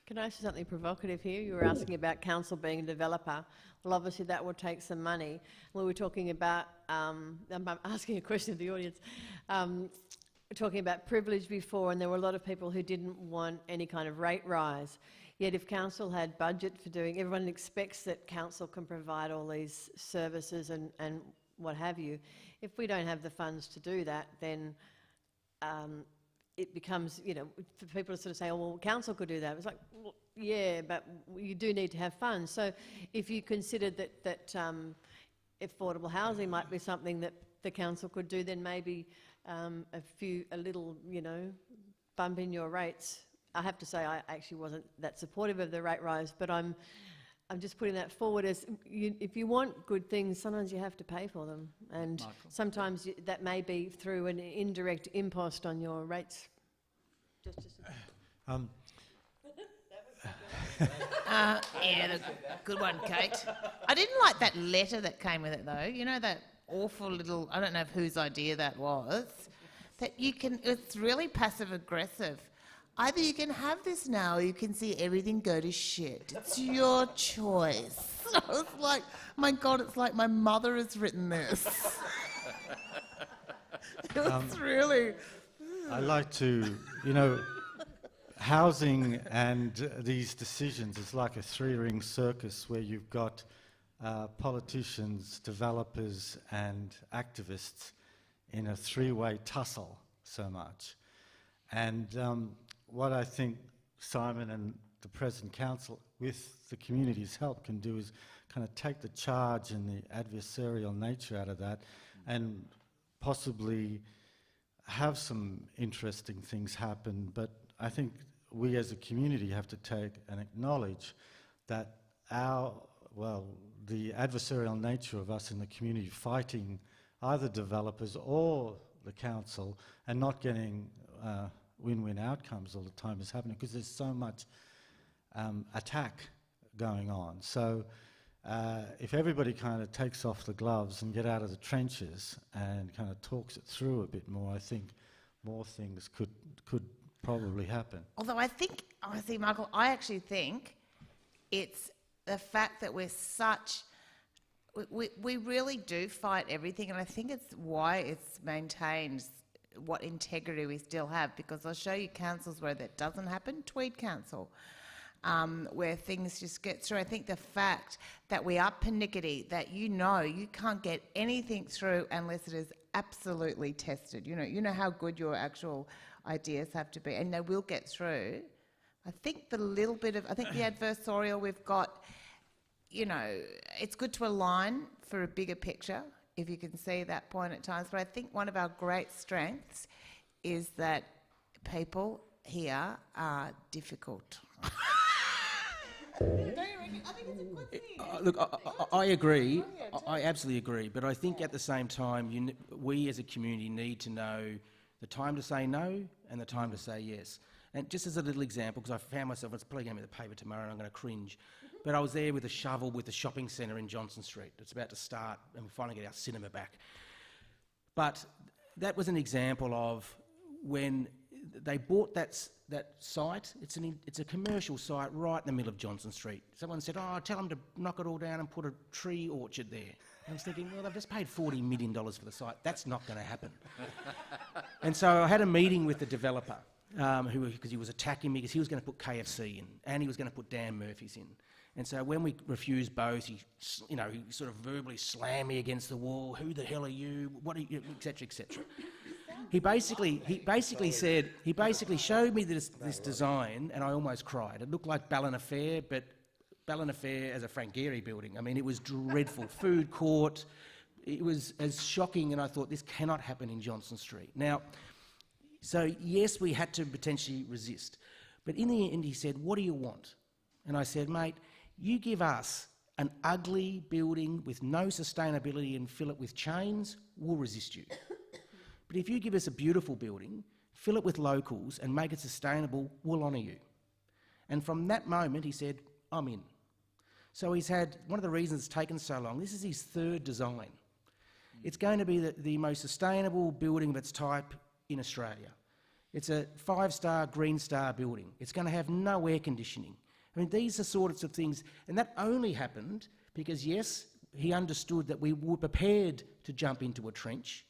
Speaker 2: Can I say something provocative here? You were asking about council being a developer. Well, obviously that will take some money. We were talking about, I'm asking a question of the audience, talking about privilege before, and there were a lot of people who didn't want any kind of rate rise. Yet if council had budget for doing, everyone expects that council can provide all these services and what have you. If we don't have the funds to do that, then it becomes, for people to sort of say, oh, well, council could do that. It's like, well, yeah, but you do need to have funds. So if you considered that affordable housing might be something that the council could do, then maybe a little, bump in your rates. I have to say I actually wasn't that supportive of the rate rise, but I'm just putting that forward as if you want good things, sometimes you have to pay for them, and
Speaker 1: Michael.
Speaker 2: sometimes that may be through an indirect impost on your rates.
Speaker 4: Yeah, good one, Kate. I didn't like that letter that came with it, though. You know, that awful little, I don't know whose idea that was, that it's really passive-aggressive. Either you can have this now or you can see everything go to shit. It's your choice. I was like, my God, it's like my mother has written this. It was really...
Speaker 3: I like to, housing and these decisions is like a 3-ring circus where you've got politicians, developers and activists in a 3-way tussle so much. And what I think Simon and the present council, with the community's help, can do is kind of take the charge and the adversarial nature out of that and possibly have some interesting things happen. But I think we as a community have to take and acknowledge that the adversarial nature of us in the community fighting either developers or the council and not getting win-win outcomes all the time is happening because there's so much attack going on. So if everybody kind of takes off the gloves and get out of the trenches and kind of talks it through a bit more, I think more things could probably happen.
Speaker 4: Although Michael, I actually think it's the fact that we really do fight everything, and I think it's why it's maintained what integrity we still have, because I'll show you councils where that doesn't happen. Tweed Council, where things just get through. I think the fact that we are pernickety, that you can't get anything through unless it is absolutely tested. You know how good your actual ideas have to be, and they will get through. I think the adversarial we've got, it's good to align for a bigger picture, if you can see that point at times. But I think one of our great strengths is that people here are difficult. Don't you reckon? I think it's a good thing.
Speaker 5: Look, I agree. I absolutely agree. But I think at the same time, we as a community need to know the time to say no and the time to say yes. And just as a little example, because I found myself, it's probably going to be the paper tomorrow and I'm going to cringe, but I was there with a shovel with the shopping centre in Johnson Street. It's about to start and we finally get our cinema back. But that was an example of when they bought that site. It's a commercial site right in the middle of Johnson Street. Someone said, "Oh, tell them to knock it all down and put a tree orchard there." I was thinking, well, they've just paid $40 million for the site. That's not going to happen. And so I had a meeting with the developer, because he was attacking me because he was going to put KFC in and he was going to put Dan Murphy's in. And so when we refused both, he sort of verbally slammed me against the wall. "Who the hell are you? What are you?" etc., etc. He basically showed me this design, and I almost cried. It looked like Ballina Fair, but Ballina Fair as a Frank Gehry building. I mean, it was dreadful. Food court. It was as shocking, and I thought, this cannot happen in Johnson Street. Now, so yes, we had to potentially resist. But in the end, he said, "What do you want?" And I said, "Mate, you give us an ugly building with no sustainability and fill it with chains, we'll resist you. But if you give us a beautiful building, fill it with locals and make it sustainable, we'll honour you." And from that moment, he said, "I'm in." So he's had, one of the reasons it's taken so long, this is his third design. It's going to be the most sustainable building of its type in Australia. It's a 5-star Green Star building. It's going to have no air conditioning. I mean, these are sorts of things, and that only happened because, yes, he understood that we were prepared to jump into a trench,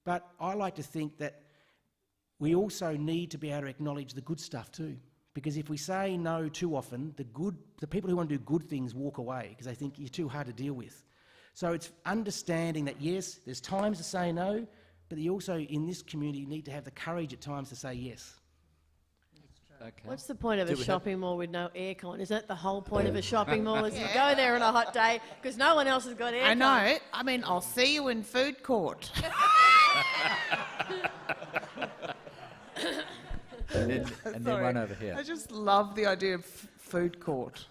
Speaker 5: but I like to think that we also need to be able to acknowledge the good stuff too. Because if we say no too often, the people who want to do good things walk away because they think you're too hard to deal with. So it's understanding that, yes, there's times to say no, but you also, in this community, need to have the courage at times to say yes.
Speaker 1: Okay.
Speaker 2: What's the point of
Speaker 1: Do
Speaker 2: a
Speaker 1: we
Speaker 2: shopping mall with no aircon? Isn't that the whole point of a shopping mall, is you go there on a hot day because no one else has got aircon?
Speaker 4: I know. I mean, I'll see you in food court.
Speaker 1: And then one over here.
Speaker 4: I just love the idea of food court.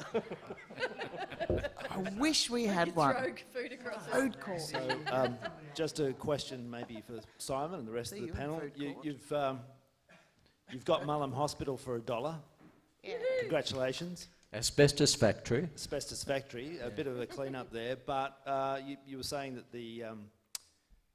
Speaker 4: I wish we had one.
Speaker 2: Throw food across it.
Speaker 4: Food court.
Speaker 9: So, just a question maybe for Simon and the rest of the panel. You've got Mullum Hospital for $1.
Speaker 4: Yeah.
Speaker 9: Congratulations.
Speaker 1: Asbestos factory.
Speaker 9: Asbestos factory, a bit of a clean up there, but you were saying that the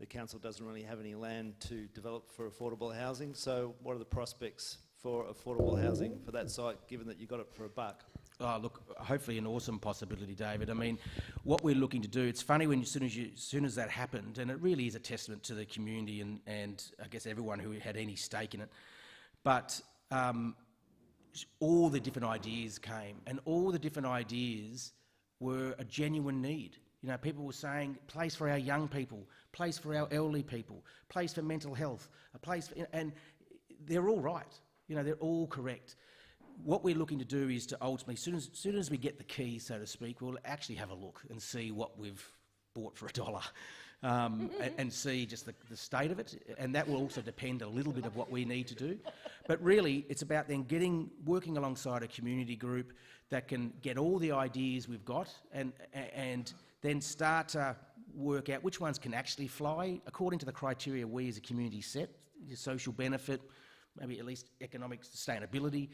Speaker 9: council doesn't really have any land to develop for affordable housing, so what are the prospects for affordable housing for that site, given that you got it for $1?
Speaker 5: Oh, look, hopefully an awesome possibility, David. I mean, what we're looking to do, it's funny when as soon as that happened, and it really is a testament to the community and I guess everyone who had any stake in it, but all the different ideas came, and all the different ideas were a genuine need. You know, people were saying, place for our young people, place for our elderly people, place for mental health, a place for, and they're all right. You know, they're all correct. What we're looking to do is to ultimately, soon as we get the key, so to speak, we'll actually have a look and see what we've bought for $1 and see just the state of it. And that will also depend a little bit of what we need to do. But really, it's about then working alongside a community group that can get all the ideas we've got and then start to work out which ones can actually fly according to the criteria we as a community set, your social benefit, maybe at least economic sustainability,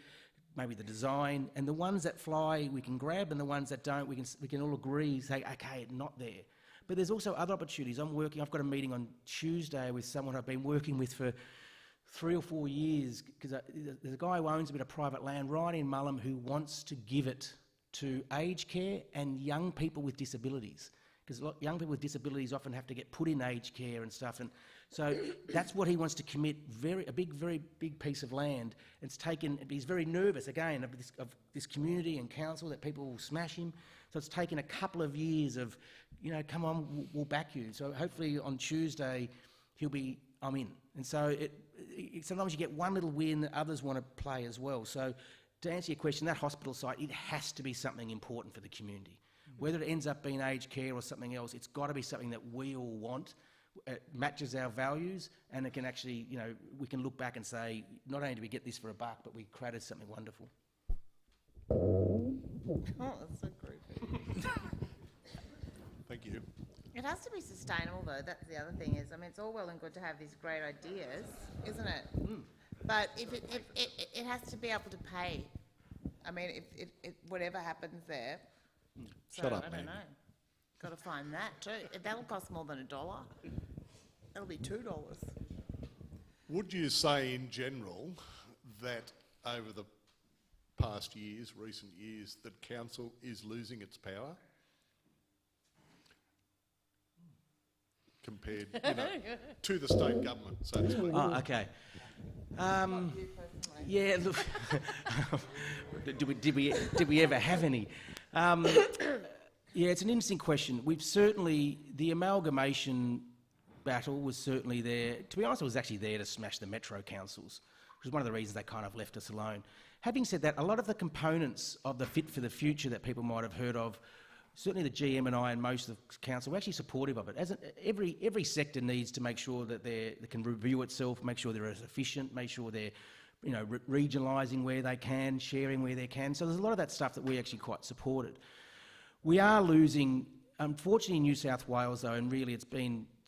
Speaker 5: maybe the design, and the ones that fly we can grab, and the ones that don't we can all agree, say, okay, not there. But there's also other opportunities. I've got a meeting on Tuesday with someone I've been working with for 3 or 4 years, because there's a guy who owns a bit of private land right in Mullum who wants to give it to aged care and young people with disabilities, because young people with disabilities often have to get put in aged care and stuff, and so that's what he wants to commit, a very big piece of land. He's very nervous, again, of this community and council that people will smash him, so it's taken a couple of years of, you know, come on, we'll back you. So hopefully on Tuesday he'll be, I'm in. And so sometimes you get one little win, others want to play as well. So to answer your question, that hospital site, it has to be something important for the community. Whether it ends up being aged care or something else, it's got to be something that we all want. It matches our values, and it can actually, you know, we can look back and say, not only did we get this for $1, but we created something wonderful.
Speaker 4: Oh, that's so creepy.
Speaker 10: Thank you.
Speaker 4: It has to be sustainable, though. That's the other thing is, I mean, it's all well and good to have these great ideas, isn't it? Mm. But if it has to be able to pay. I mean, if whatever happens there.
Speaker 10: Shut up,
Speaker 4: I
Speaker 10: man.
Speaker 4: don't know. Got to find that too. That'll cost more than $1. That'll be $2.
Speaker 10: Would you say in general that over the past years, recent years, that council is losing its power? Compared, to the state government, so to speak.
Speaker 5: Oh, okay. Yeah, look, did we ever have any? Yeah, it's an interesting question. We've certainly, the amalgamation battle was certainly there. To be honest, it was actually there to smash the metro councils, which is one of the reasons they kind of left us alone. Having said that, a lot of the components of the Fit for the Future that people might have heard of, certainly the GM and I and most of the council were actually supportive of it. Every sector needs to make sure that they can review itself, make sure they're as efficient, make sure they're regionalising where they can, sharing where they can. So there's a lot of that stuff that we actually quite supported. We are losing, unfortunately in New South Wales though, and really it's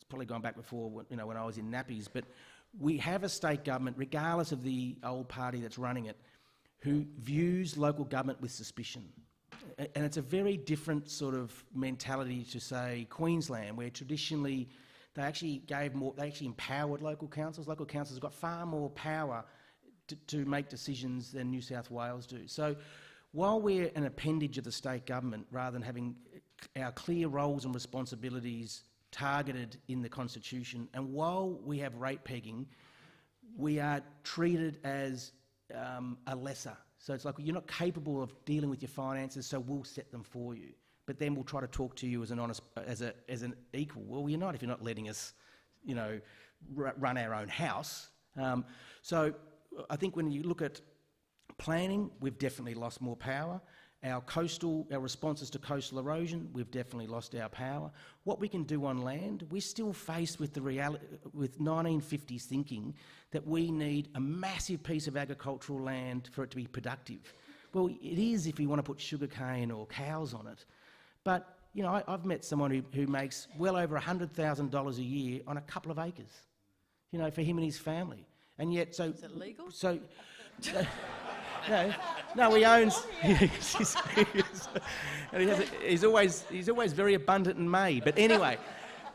Speaker 5: probably gone back before when I was in nappies, but we have a state government, regardless of the old party that's running it, who views local government with suspicion. And it's a very different sort of mentality to, say, Queensland, where traditionally they actually empowered local councils. Local councils have got far more power to make decisions than New South Wales do. So while we're an appendage of the state government, rather than having our clear roles and responsibilities targeted in the Constitution, and while we have rate pegging, we are treated as a lesser. So it's like you're not capable of dealing with your finances, so we'll set them for you. But then we'll try to talk to you as an equal. Well, you're not if you're not letting us, run our own house. So I think when you look at planning, we've definitely lost more power. Our responses to coastal erosion, we've definitely lost our power. What we can do on land, we're still faced with the reality, with 1950s thinking that we need a massive piece of agricultural land for it to be productive. Well, it is if you want to put sugarcane or cows on it. But, I've met someone who makes well over $100,000 a year on a couple of acres, for him and his family. And yet, so...
Speaker 2: Is it legal?
Speaker 5: So... No, he owns. He's always very abundant in May. But anyway,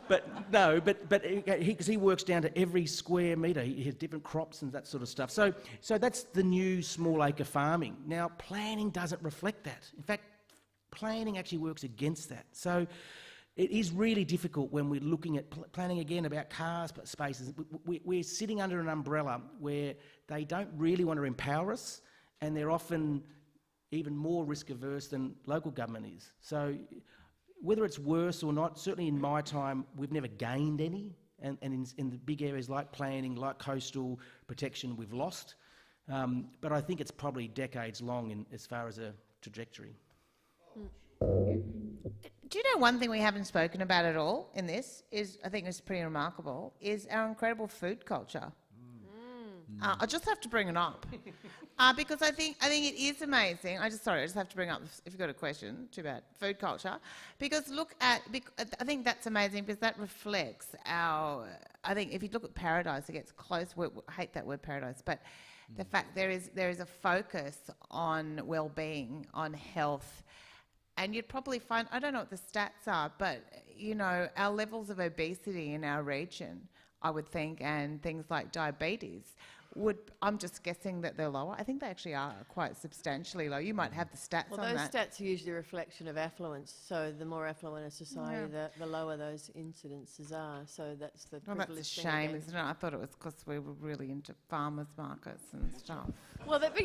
Speaker 5: because he works down to every square metre. He has different crops and that sort of stuff. So that's the new small acre farming. Now, planning doesn't reflect that. In fact, planning actually works against that. So it is really difficult when we're looking at planning again about car spaces. We're sitting under an umbrella where they don't really want to empower us, and they're often even more risk averse than local government is. So whether it's worse or not, certainly in my time, we've never gained any. And in the big areas like planning, like coastal protection, we've lost. But I think it's probably decades long as far as a trajectory.
Speaker 4: Do you know one thing we haven't spoken about at all in this is, I think it's pretty remarkable, is our incredible food culture. I just have to bring it up because I think it is amazing. I just have to bring up, if you've got a question, too bad, food culture. Because I think that's amazing because that reflects I think if you look at paradise, it gets close. I hate that word paradise, but the fact there is a focus on well-being, on health. And you'd probably find, I don't know what the stats are, but, our levels of obesity in our region, I would think, and things like diabetes, I'm just guessing that they're lower. I think they actually are quite substantially low. You might have the stats on that.
Speaker 2: Well, those stats are usually a reflection of affluence. So the more affluent a society, the lower those incidences are. So that's the
Speaker 4: Well, that's a shame, isn't it? I thought it was because we were really into farmers markets and stuff.
Speaker 2: Well, but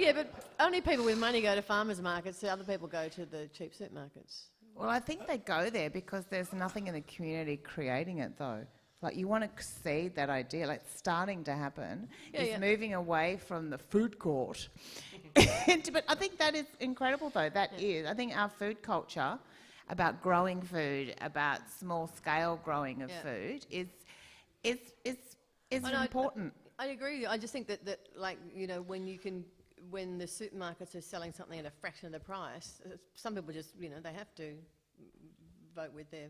Speaker 2: only people with money go to farmers markets. The other people go to the cheap supermarkets.
Speaker 4: Well, I think they go there because there's nothing in the community creating it, though. Like, you want to see that idea, like, starting to happen, moving away from the food court. But I think that is incredible, though. That is. I think our food culture about growing food, about small-scale growing of food is important.
Speaker 2: I agree. I just think that when the supermarkets are selling something at a fraction of the price, some people just, they have to vote with their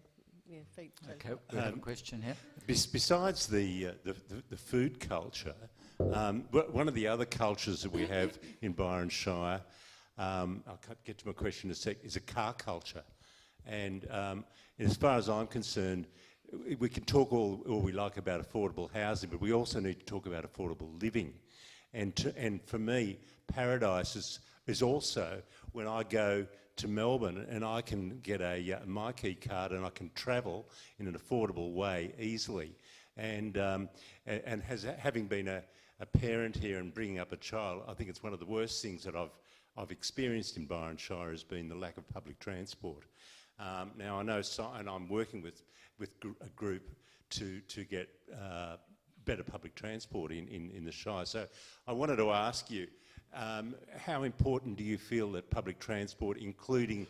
Speaker 2: feet.
Speaker 1: Okay, we have a question here.
Speaker 11: Besides the food culture, one of the other cultures that we have in Byron Shire, I'll get to my question in a sec, is a car culture. And as far as I'm concerned, we can talk all we like about affordable housing, but we also need to talk about affordable living. And for me, paradise is also when I go to Melbourne and I can get a MyKey card and I can travel in an affordable way easily. And having been a parent here and bringing up a child, I think it's one of the worst things that I've experienced in Byron Shire has been the lack of public transport. Now I know, and I'm working with a group to get better public transport in the Shire. So I wanted to ask you, how important do you feel that public transport, including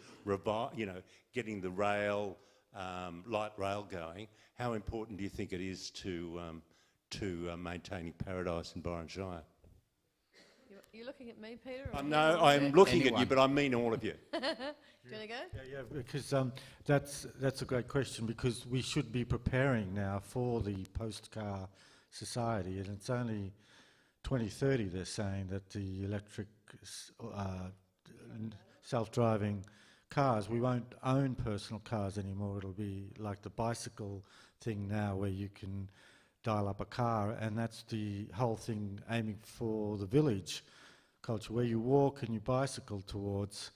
Speaker 11: getting the rail, light rail going, how important do you think it is to maintaining paradise in Byron Shire?
Speaker 2: You're looking at me, Peter? Or
Speaker 11: No, I'm looking at you, but I mean all of you.
Speaker 2: Do you want to go?
Speaker 3: Yeah, because that's a great question, because we should be preparing now for the post-car society, and it's only 2030 they're saying that the electric self-driving cars, we won't own personal cars anymore. It'll be like the bicycle thing now, where you can dial up a car, and that's the whole thing aiming for the village culture, where you walk and you bicycle towards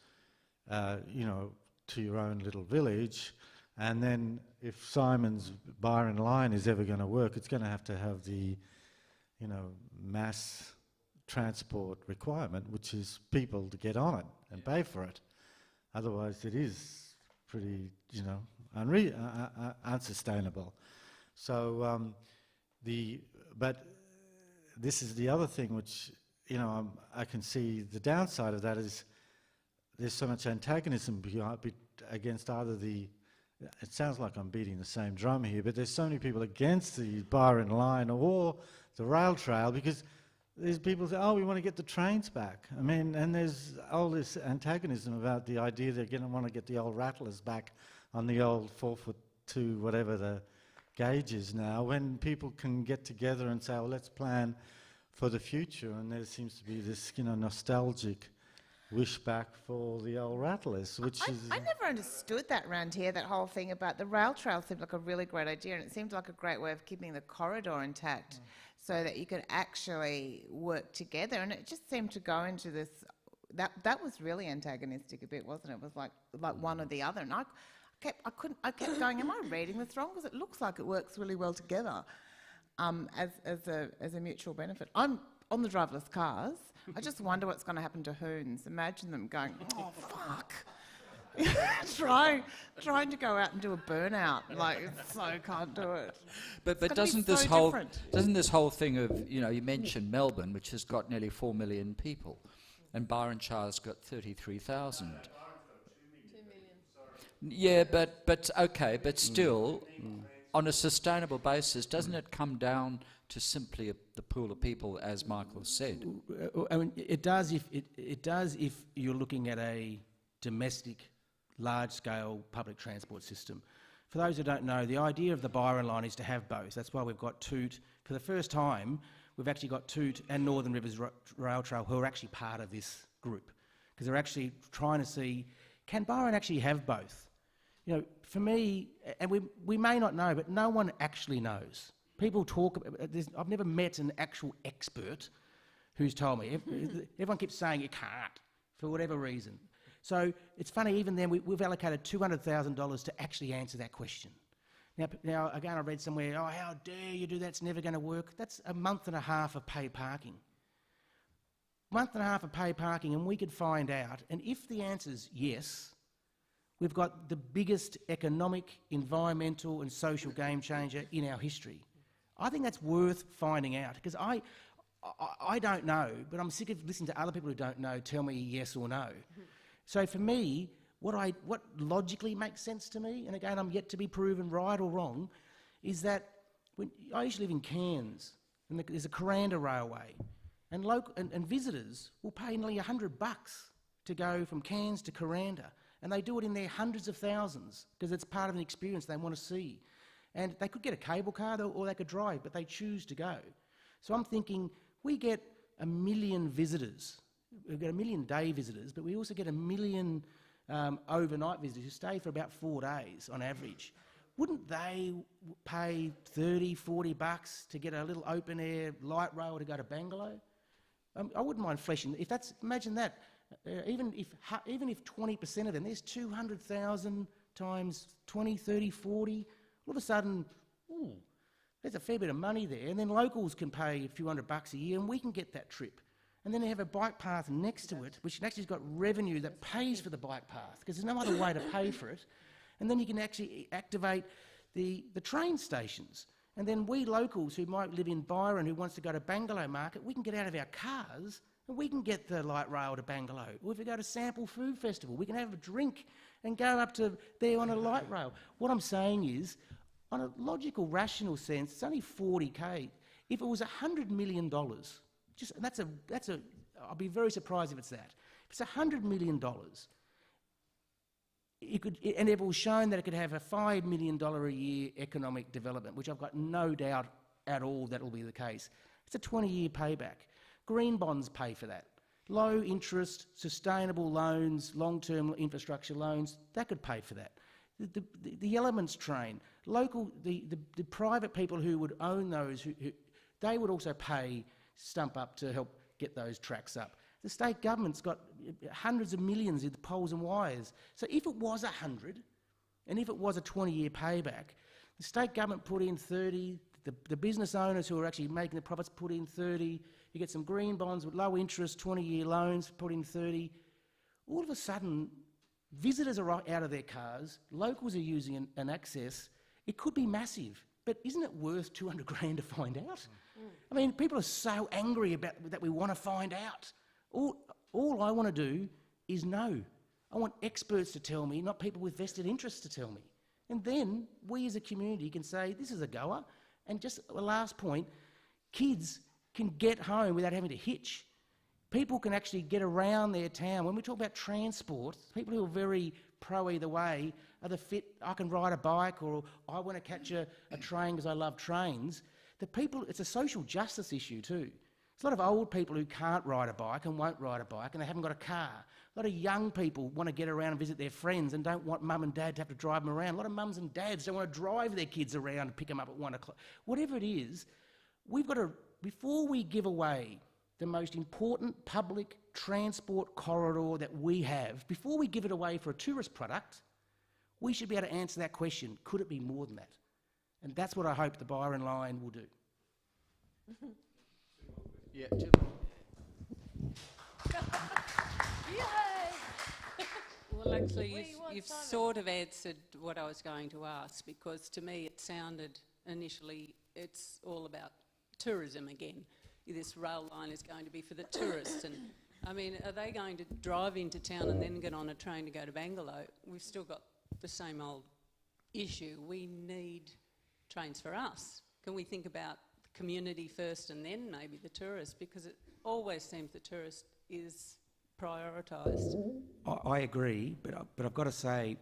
Speaker 3: to your own little village. And then if Simon's Byron line is ever going to work, it's going to have the mass transport requirement, which is people to get on it and pay for it. Otherwise it is pretty unsustainable. So but this is the other thing which I can see the downside of that is there's so much antagonism against either it sounds like I'm beating the same drum here, but there's so many people against the Byron line or the rail trail, because there's people say, oh, we want to get the trains back. I mean, and there's all this antagonism about the idea they're going to want to get the old rattlers back on the old 4'2", whatever the gauge is now, when people can get together and say, well, let's plan for the future. And there seems to be this, nostalgic wish back for the old rattlers, which is...
Speaker 4: I never understood that around here, that whole thing about the rail trail seemed like a really great idea, and it seemed like a great way of keeping the corridor intact so that you could actually work together. And it just seemed to go into this... That was really antagonistic a bit, wasn't it? It was like one or the other. And I kept going, am I reading this wrong? Because it looks like it works really well together as a mutual benefit. I'm on the driverless cars. I just wonder what's going to happen to Hoons. Imagine them going, oh, fuck. trying to go out and do a burnout, can't do it.
Speaker 1: But doesn't this whole thing of, you mentioned Melbourne, which has got nearly 4 million people, and Byron Shire's got 33,000. Yeah, but okay, but still, on a sustainable basis, doesn't it come down to simply the pool of people, as Michael said?
Speaker 5: I mean, it does if you're looking at a domestic, large-scale public transport system. For those who don't know, the idea of the Byron line is to have both. That's why we've got Toot. For the first time, we've actually got Toot and Northern Rivers Rail Trail, who are actually part of this group, because they're actually trying to see, can Byron actually have both? For me, and we may not know, but no one actually knows. People talk about, I've never met an actual expert who's told me. Everyone keeps saying it can't, for whatever reason. So it's funny, even then, we've allocated $200,000 to actually answer that question. Now, again, I read somewhere, oh, how dare you do that, it's never going to work. That's a month and a half of paid parking. Month and a half of paid parking, and we could find out, and if the answer's yes, we've got the biggest economic, environmental and social game changer in our history. I think that's worth finding out, because I don't know, but I'm sick of listening to other people who don't know tell me yes or no. So for me, what logically makes sense to me, and again I'm yet to be proven right or wrong, is that I used to live in Cairns, and there's a Kuranda railway, and visitors will pay nearly $100 to go from Cairns to Kuranda. And they do it in their hundreds of thousands because it's part of an experience they want to see. And they could get a cable car or they could drive, but they choose to go. So I'm thinking, we get 1 million visitors. We get 1 million day visitors, but we also get 1 million overnight visitors who stay for about 4 days on average. wouldn't they pay 30, 40 bucks to get a little open air light rail to go to Bangalow? I wouldn't mind fleshing. If that's, imagine that. Even if 20% of them, there's 200,000 times 20, 30, 40. All of a sudden, ooh, there's a fair bit of money there. And then locals can pay a few $100 a year, and we can get that trip. And then they have a bike path next to it, which actually has got revenue that pays for the bike path, because there's no other way to pay for it. And then you can actually activate the train stations. And then we locals who might live in Byron, who wants to go to Bangalow Market, we can get out of our cars and we can get the light rail to Bangalow. Or if we go to Sample Food Festival, we can have a drink and go up to there on a light rail. What I'm saying is, on a logical, rational sense, it's only 40K. If it was $100 million, I'll be very surprised if it's that. If it's $100 million, and it was shown that it could have a $5 million a year economic development, which I've got no doubt at all that will be the case. It's a 20-year payback. Green bonds pay for that. Low interest, sustainable loans, long-term infrastructure loans, that could pay for that. The Elements train, the private people who would own those, they would also pay stump up to help get those tracks up. The state government's got hundreds of millions in the poles and wires. So if it was 100, and if it was a 20-year payback, the state government put in 30, the business owners who are actually making the profits put in 30, you get some green bonds with low interest, 20-year loans, put in 30. All of a sudden, visitors are out of their cars, locals are using an access. It could be massive, but isn't it worth 200 grand to find out? I mean, people are so angry about that we want to find out. All I want to do is know. I want experts to tell me, not people with vested interests to tell me. And then we as a community can say, this is a goer. And just a last point, kids can get home without having to hitch. People can actually get around their town. When we talk about transport, people who are very pro either way are the fit, I can ride a bike, or I want to catch a train because I love trains. It's a social justice issue too. There's a lot of old people who can't ride a bike and won't ride a bike, and they haven't got a car. A lot of young people want to get around and visit their friends and don't want mum and dad to have to drive them around. A lot of mums and dads don't want to drive their kids around and pick them up at 1 o'clock. Whatever it is, we've got to, before we give away the most important public transport corridor that we have, before we give it away for a tourist product, we should be able to answer that question. Could it be more than that? And that's what I hope the Byron line will do.
Speaker 1: Yeah.
Speaker 12: Well, actually, you've sort of answered what I was going to ask, because to me it sounded initially it's all about tourism again. This rail line is going to be for the tourists, and I mean, are they going to drive into town and then get on a train to go to Bangalow? We've still got the same old issue. We need trains for us. Can we think about the community first and then maybe the tourist? Because it always seems the tourist is prioritised.
Speaker 5: I agree, but I've got to say,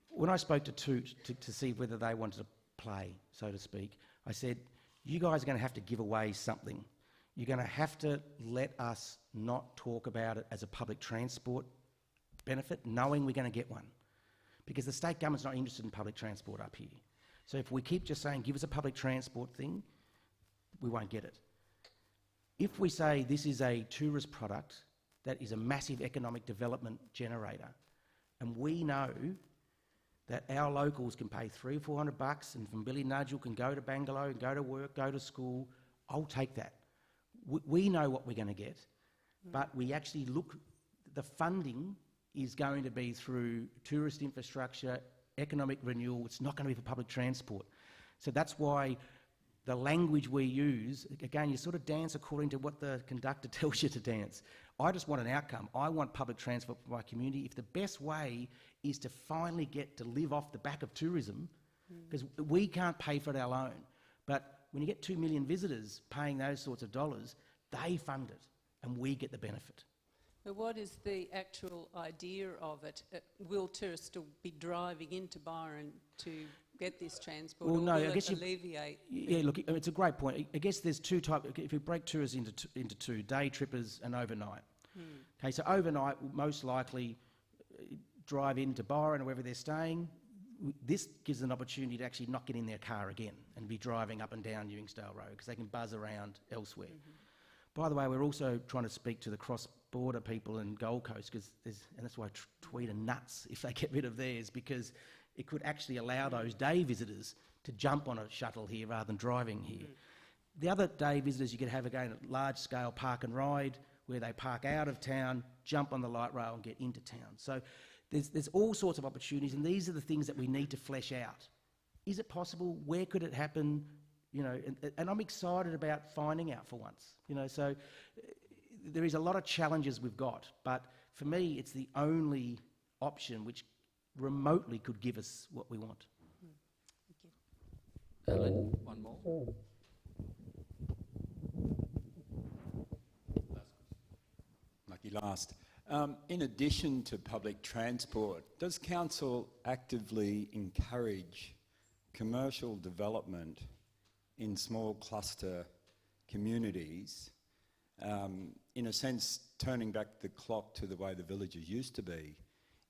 Speaker 5: when I spoke to Toot to see whether they wanted to play, so to speak, I said, you guys are going to have to give away something. You're going to have to let us not talk about it as a public transport benefit, knowing we're going to get one. Because the state government's not interested in public transport up here. So if we keep just saying, give us a public transport thing, we won't get it. If we say this is a tourist product that is a massive economic development generator, and we know that our locals can pay $300 or $400 and from Billy Nudgel can go to Bangalow and go to work, go to school, I'll take that. We know what we're going to get, but we actually look, the funding is going to be through tourist infrastructure, economic renewal. It's not going to be for public transport. So that's why the language we use, again, you sort of dance according to what the conductor tells you to dance. I just want an outcome. I want public transport for my community. If the best way is to finally get to live off the back of tourism, because we can't pay for it alone, but when you get 2 million visitors paying those sorts of dollars, they fund it and we get the benefit.
Speaker 12: But what is the actual idea of it? Will tourists still be driving into Byron to get this transport,
Speaker 5: well,
Speaker 12: or
Speaker 5: no,
Speaker 12: will
Speaker 5: I guess
Speaker 12: it alleviate?
Speaker 5: Yeah, look, it's a great point. I guess there's two types. If you break tourists into two, day trippers and overnight. Okay, so overnight will most likely drive into Byron or wherever they're staying. this gives an opportunity to actually not get in their car again and be driving up and down Ewingstale Road because they can buzz around elsewhere. By the way, we're also trying to speak to the cross-border people in Gold Coast, and that's why Tweed are nuts if they get rid of theirs, because it could actually allow those day visitors to jump on a shuttle here rather than driving here. The other day visitors you could have, again, a large-scale park and ride where they park out of town, jump on the light rail and get into town. So there's all sorts of opportunities, and these are the things that we need to flesh out. Is it possible? Where could it happen? You know, and I'm excited about finding out for once. You know, so there is a lot of challenges we've got, but for me, it's the only option which remotely could give us what we want.
Speaker 1: Ellen, one more.
Speaker 13: Lucky last. In addition to public transport, does council actively encourage commercial development in small cluster communities, in a sense turning back the clock to the way the villages used to be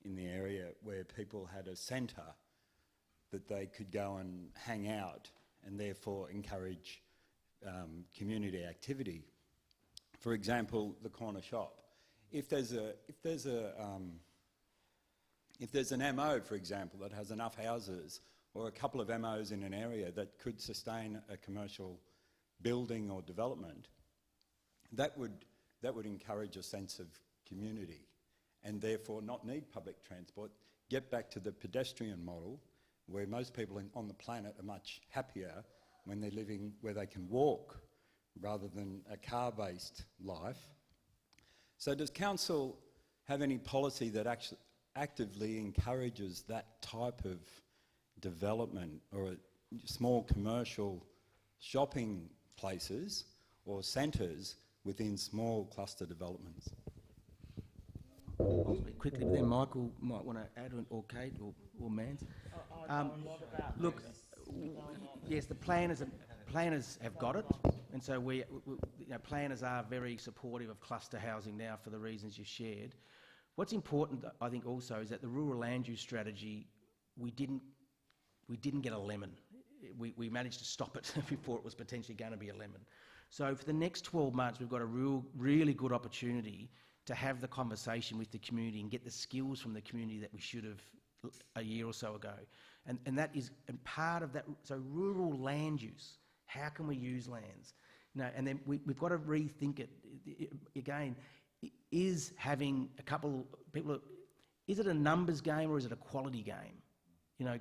Speaker 13: in the area, where people had a centre that they could go and hang out and therefore encourage community activity? For example, the corner shop. If there's an MO, for example, that has enough houses or a couple of MOs in an area that could sustain a commercial building or development, that would encourage a sense of community and therefore not need public transport. Get back to the pedestrian model, where most people on the planet are much happier when they're living where they can walk rather than a car-based life. So does council have any policy that actually actively encourages that type of development, or small commercial shopping places or centres within small cluster developments?
Speaker 5: I'll speak quickly, but then Michael might want to add, or Kate, or Mans. Look, yes, the planners have got it, and so we planners are very supportive of cluster housing now for the reasons you shared. What's important, I think, also is that the rural land use strategy, we didn't get a lemon. We managed to stop it before it was potentially going to be a lemon. So for the next 12 months, we've got a really good opportunity to have the conversation with the community and get the skills from the community that we should have a year or so ago. And that is part of that. So rural land use, how can we use lands? You know, and then we've got to rethink it. Again, is having a couple people, is it a numbers game or is it a quality game? You know,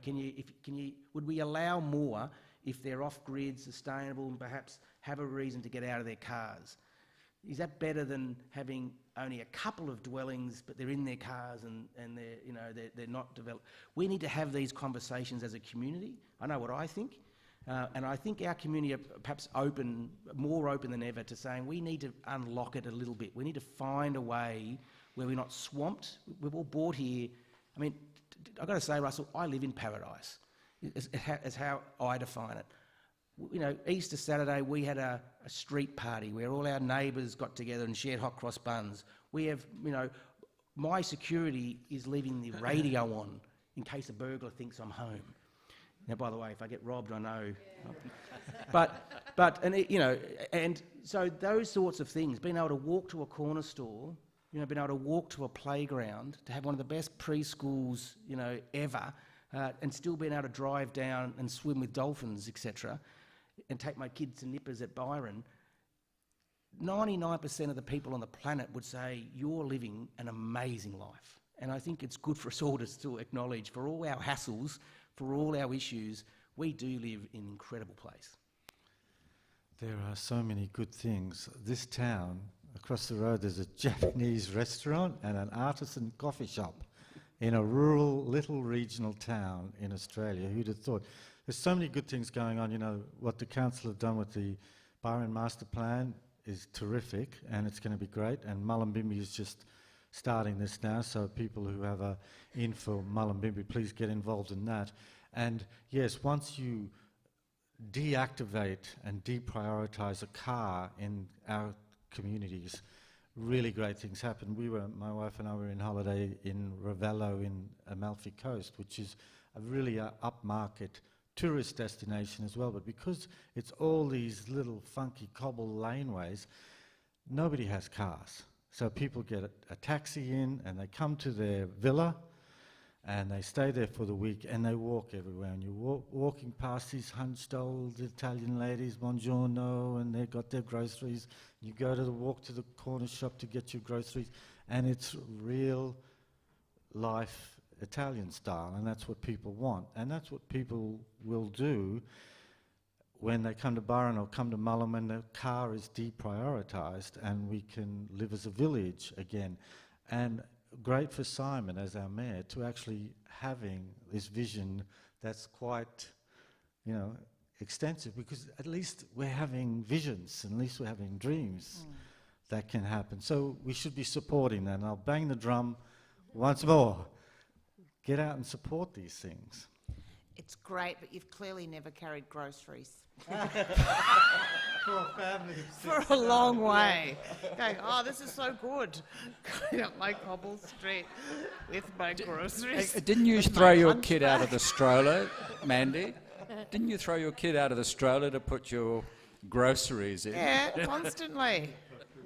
Speaker 5: would we allow more if they're off-grid, sustainable, and perhaps have a reason to get out of their cars? Is that better than having only a couple of dwellings, but they're in their cars and they're not developed? We need to have these conversations as a community. I know what I think, and I think our community are perhaps more open than ever to saying we need to unlock it a little bit. We need to find a way where we're not swamped. We've all bought here. I mean, I've got to say, Russell, I live in paradise, is how I define it. You know, Easter Saturday we had a street party where all our neighbours got together and shared hot cross buns. We have, my security is leaving the radio on in case a burglar thinks I'm home. Now, by the way, if I get robbed, I know. Yeah. And so those sorts of things, being able to walk to a corner store, being able to walk to a playground, to have one of the best preschools, ever, and still being able to drive down and swim with dolphins, etc., and take my kids to Nippers at Byron, 99% of the people on the planet would say you're living an amazing life. And I think it's good for us all to still acknowledge, for all our hassles, for all our issues, we do live in an incredible place.
Speaker 3: There are so many good things. This town, across the road, there's a Japanese restaurant and an artisan coffee shop in a rural, little regional town in Australia. Who'd have thought? There's so many good things going on. What the council have done with the Byron Master Plan is terrific, and it's going to be great. And Mullumbimby is just starting this now, so people who have a in for Mullumbimby, please get involved in that. And yes, once you deactivate and deprioritise a car in our communities, really great things happen. My wife and I were in holiday in Ravello in Amalfi Coast, which is a really upmarket tourist destination as well. But because it's all these little funky cobble laneways, nobody has cars. So people get a taxi in and they come to their villa and they stay there for the week and they walk everywhere. And you're walking past these hunched old Italian ladies, buongiorno, and they've got their groceries. You go to walk to the corner shop to get your groceries, and it's real life Italian style, and that's what people want. And that's what people will do when they come to Byron or come to Mullum, when the car is deprioritised and we can live as a village again. And great for Simon as our mayor to actually having this vision that's quite, extensive, because at least we're having visions, and at least we're having dreams that can happen. So we should be supporting that, and I'll bang the drum once more. Get out and support these things.
Speaker 4: It's great, but you've clearly never carried groceries.
Speaker 3: Poor families.
Speaker 4: For a long way. Going, oh, this is so good. Going up my cobble street with my groceries.
Speaker 1: Didn't you throw your kid out of the stroller, Mandy? Didn't you throw your kid out of the stroller to put your groceries in?
Speaker 4: Yeah, constantly.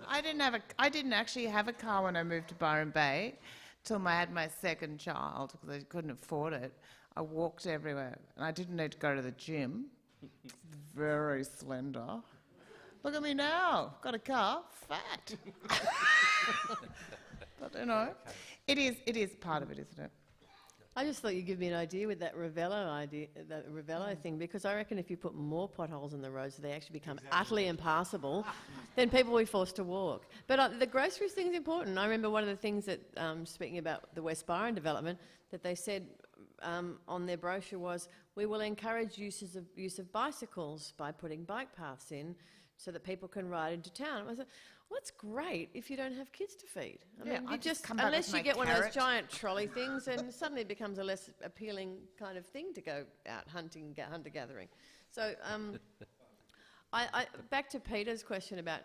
Speaker 4: I didn't actually have a car when I moved to Byron Bay till I had my second child, because I couldn't afford it. I walked everywhere, and I didn't need to go to the gym. Very slender. Look at me now. Got a car. Fat. But, it is part of it, isn't it?
Speaker 2: I just thought you'd give me an idea with that Ravello thing, because I reckon if you put more potholes in the roads, they actually become utterly impassable, then people will be forced to walk. But the groceries thing is important. I remember one of the things that, speaking about the West Byron development, that they said on their brochure was, we will encourage use of bicycles by putting bike paths in so that people can ride into town. I said, well, that's great if you don't have kids to feed. I mean, you just unless you get one of those giant trolley things, and suddenly it becomes a less appealing kind of thing to go out hunting, hunter-gathering. So back to Peter's question about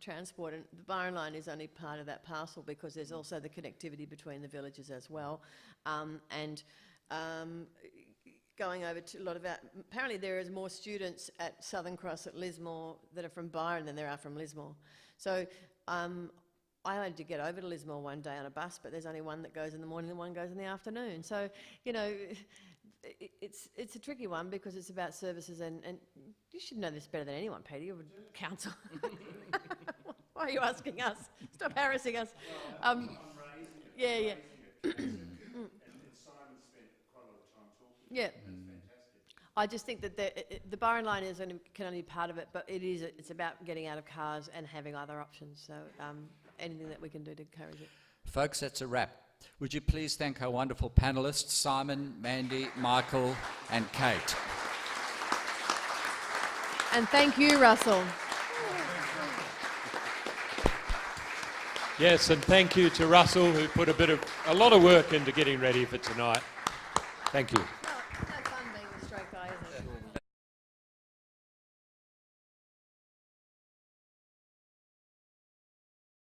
Speaker 2: transport, and the Byron line is only part of that parcel because there's also the connectivity between the villages as well. Going over to a lot of our, apparently there is more students at Southern Cross at Lismore that are from Byron than there are from Lismore. So I had to get over to Lismore one day on a bus, but there's only one that goes in the morning and one goes in the afternoon. So, it's a tricky one because it's about services, and you should know this better than anyone, Peter. You're a council. Why are you asking us? Stop harassing us. Yeah. Yeah. I just think that the Byron line can only be part of it, but it's about getting out of cars and having other options. So anything that we can do to encourage it.
Speaker 1: Folks, that's a wrap. Would you please thank our wonderful panellists, Simon, Mandy, Michael and Kate.
Speaker 2: And thank you, Russell.
Speaker 6: Yes, and thank you to Russell, who put a lot of work into getting ready for tonight. Thank you.